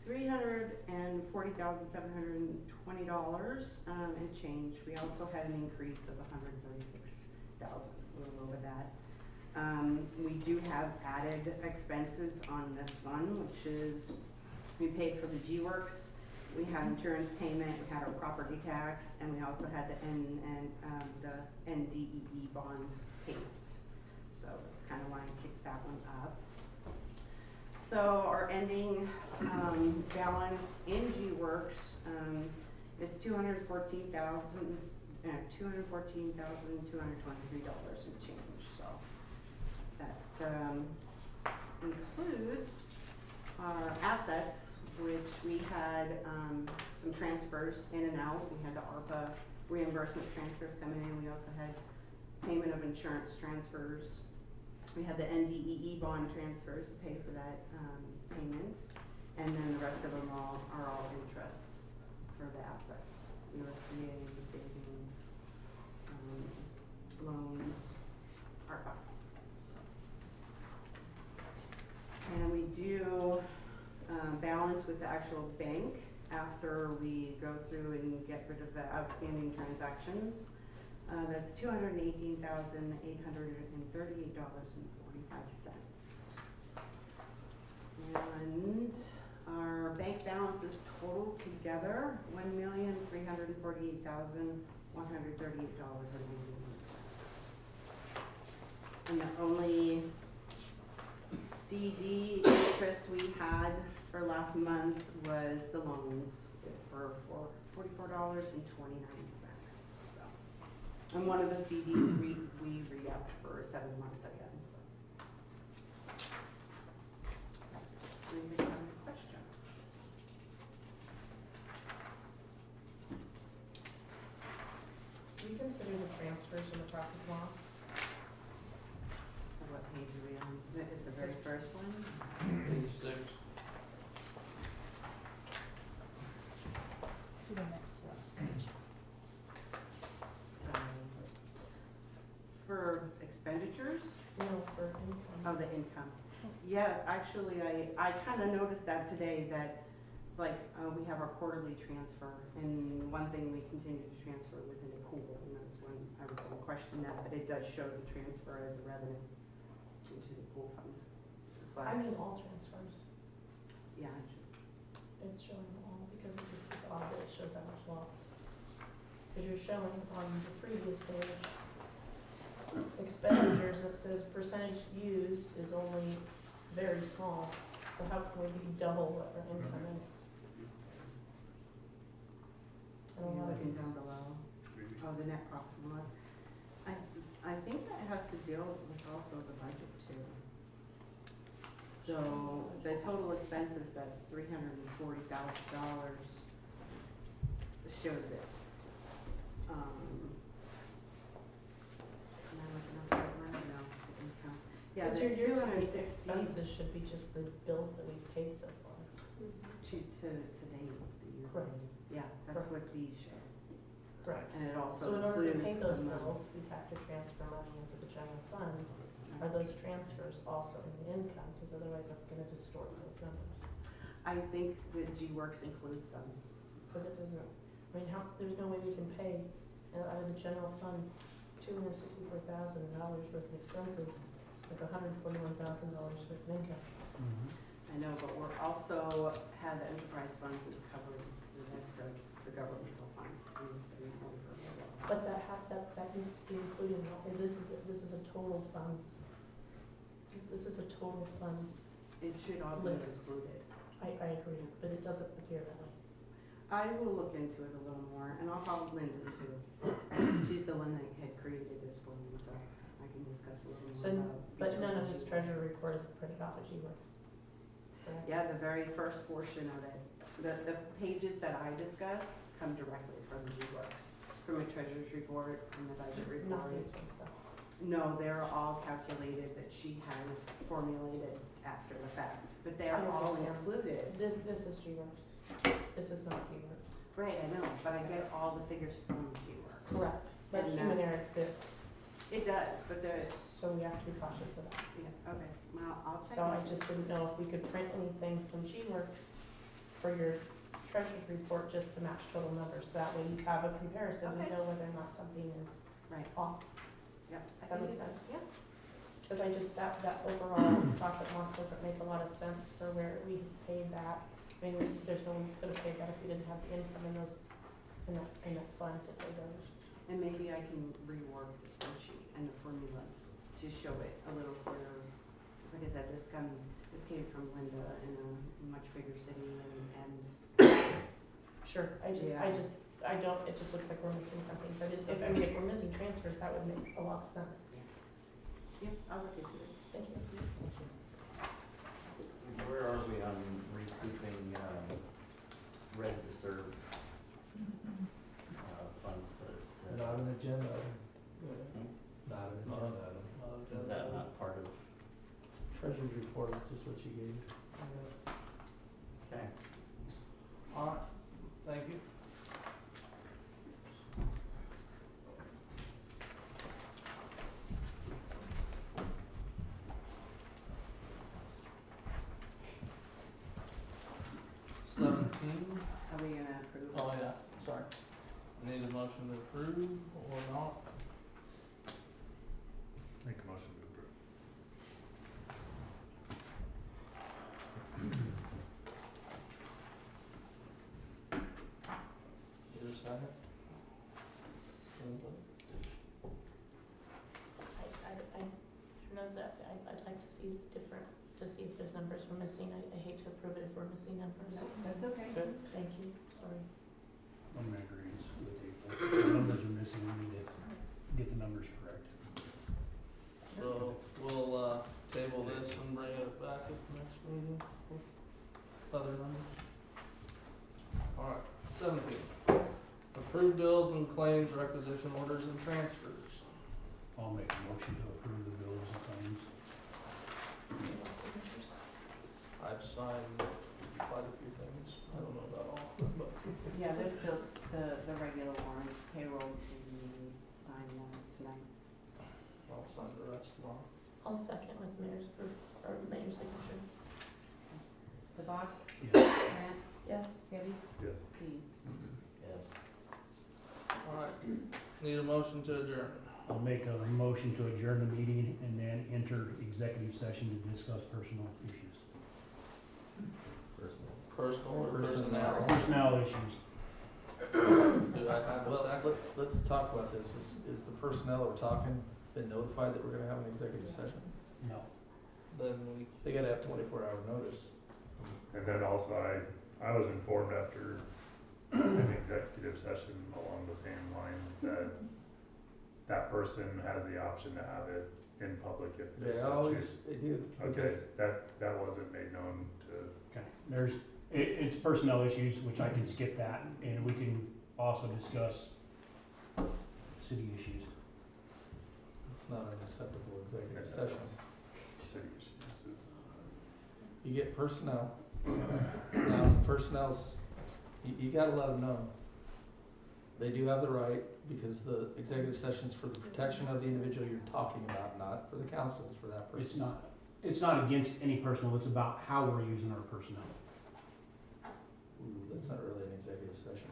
$340,720 and change. We also had an increase of 136,000, a little over that. We do have added expenses on this one, which is we paid for the G-Works, we had insurance payment, we had our property tax, and we also had the NDEE bond payment. So that's kind of why I kicked that one up. So our ending balance in G-Works is $214,223 and change. So that includes our assets, which we had some transfers in and out. We had the ARPA reimbursement transfers coming in. We also had payment of insurance transfers. We had the NDEE bond transfers to pay for that payment. And then the rest of them are all interest for the assets. USDA, savings, loans, ARPA. And we do balance with the actual bank after we go through and get rid of the outstanding transactions. That's $218,838.45. And our bank balance is total together $1,348,138.81. And the only CD interest we had for last month was the loans for $44.29. So, and one of the CDs we re-upped for 7 months again. So, anybody have any questions?
Do you consider the transfers in the profit and loss?
What page are we on? Is it the very first one?
Page 6.
To the next to last page.
So, for expenditures?
No, for income.
Oh, the income. Yeah, actually, I kind of noticed that today, that like we have our quarterly transfer, and one thing we continued to transfer was in a pool, and that's when I was going to question that, but it does show the transfer as a revenue into the pool fund. But,
I mean, all transfers.
yeah,
It's showing all because it's odd that it shows that much loss. Because you're showing on the previous page expenditures and it says percentage used is only very small. So how can we be double what our income is? And a
you're
lot of
looking
these-
down below. Oh, the net profit and loss. I think that has to deal with also the budget too. So the total expenses, that's $340,000 shows it. Am I looking up that one? No, the income. Yeah,
Cause
the
your
260
expenses should be just the bills that we've paid so far.
to date, the year.
Correct.
Yeah, that's
Correct.
what these show.
Correct.
And it also
So in order to
includes
pay
the
those
money.
bills, we'd have to transfer money into the general fund. Are those transfers also in the income? Cause otherwise that's gonna distort those numbers.
I think the G-Works includes them.
Cause it doesn't, I mean, there's no way we can pay out of the general fund $264,000 worth of expenses with $141,000 worth of income.
I know, but we're also have the enterprise funds is covering the rest of the governmental funds. We need to spend more for it.
But that needs to be included, and this is a total funds. This is a total funds.
It should all be
List.
included.
I agree, but it doesn't appear that way.
I will look into it a little more, and I'll call Linda too. She's the one that had created this for me, so I can discuss a little
So,
more about.
but
each
none of
the
this
G-Works.
treasurer report is printed off at G-Works. Correct?
Yeah, the very first portion of it, the pages that I discuss come directly from G-Works, from a treasurer's report, from the budget
Not
report.
these ones though.
No, they're all calculated that she has formulated after the fact, but they're
I
all
understand.
included.
This is G-Works. This is not G-Works.
Right, I know, but I get all the figures from G-Works.
Correct, but
And
human
that-
error exists,
It does, but the,
so we have to be cautious of that.
yeah, okay, well, I'll check.
So I
into
just
it.
didn't know if we could print anything from G-Works for your treasurer's report just to match total numbers. That way you have a comparison, we
Okay.
know whether or not something is
Right,
off.
yep.
Does that make sense? Yeah. Cause I just, that overall profit and loss doesn't make a lot of sense for where we paid that. I mean, there's no one who could have paid that if we didn't have the income in those, in that fund to pay those.
And maybe I can rework the spreadsheet and the formulas to show it a little clearer. 'Cause like I said, this came from Linda in a much bigger city and
Sure, it just looks like we're missing something, so if we're missing transfers, that would make a lot of sense.
yep, I'll look into it.
Thank you.
Where are we on recouping, ready to serve, funds that?
Not an agenda item.
Hmm?
Not an agenda item.
Is that not part of,
Treasurer's report is just what you gave.
okay.
Alright, thank you. Seventeen,
Are we gonna approve?
oh yeah, sorry. Need a motion to approve or not?
Make a motion to approve.
Need a second?
Who knows that, I'd like to see different, to see if there's numbers we're missing, I hate to approve it if we're missing numbers.
No, that's okay.
Okay.
Thank you, sorry.
I'm in agreement with April. If the numbers are missing, we need to get the numbers correct.
So we'll, table this and bring it back at the next meeting with other numbers. Alright, 17. Approve bills and claims, requisition orders and transfers.
I'll make a motion to approve the bills and claims.
I've signed quite a few things. I don't know about all, but
Yeah, there's still the regular warrants, payroll to sign tonight.
I'll sign the rest tomorrow.
I'll second with mayor's proof, or mayor's signature.
The Bach,
Yes.
Grant,
Yes.
Debbie,
Yes.
Dean.
Yes.
Alright, need a motion to adjourn.
I'll make a motion to adjourn the meeting and then enter executive session to discuss personal issues.
Personal or personnel?
Personnel issues.
Do I have a
Well,
second?
let's talk about this. Is the personnel we're talking been notified that we're gonna have an executive session?
No.
Then
They gotta have 24-hour notice.
And then also I was informed after an executive session along the same lines that that person has the option to have it in public if they
They
so
always,
choose.
they do.
Okay, that wasn't made known to,
Okay, it's personnel issues, which I can skip that, and we can also discuss city issues.
It's not an acceptable executive
Yeah,
session.
that's- city issues is,
You get personnel. Now, personnel's, you gotta let them know. They do have the right, because the executive session's for the protection of the individual you're talking about, not for the council, it's for that person.
It's not against any personnel, it's about how we're using our personnel.
Ooh, that's not really an executive session.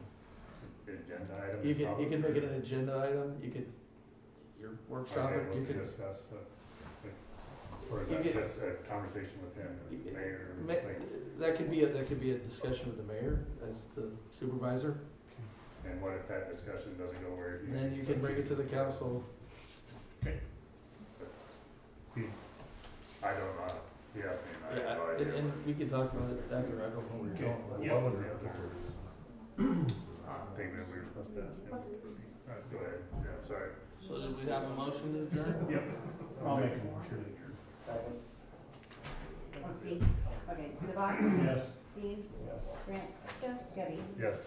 agenda item.
You can make it an agenda item, you could, your workshop,
Are
you
able to
could.
discuss, or is
You
that
get-
just a conversation with him, the mayor?
That could be a discussion with the mayor as the supervisor,
And what if that discussion doesn't go where
and then you can bring it to the council.
I don't know, he asked me, and I have no
Yeah,
idea.
and we can talk about it after, I don't know where you're going.
What was the other thing that we were supposed to ask him? Go ahead, yeah, sorry.
So did we have a motion to adjourn?
Yep. I'll make a motion to adjourn.
Second.
Okay, Devon?
Yes.
Dean? Grant?
Yes.
Debbie?
Yes.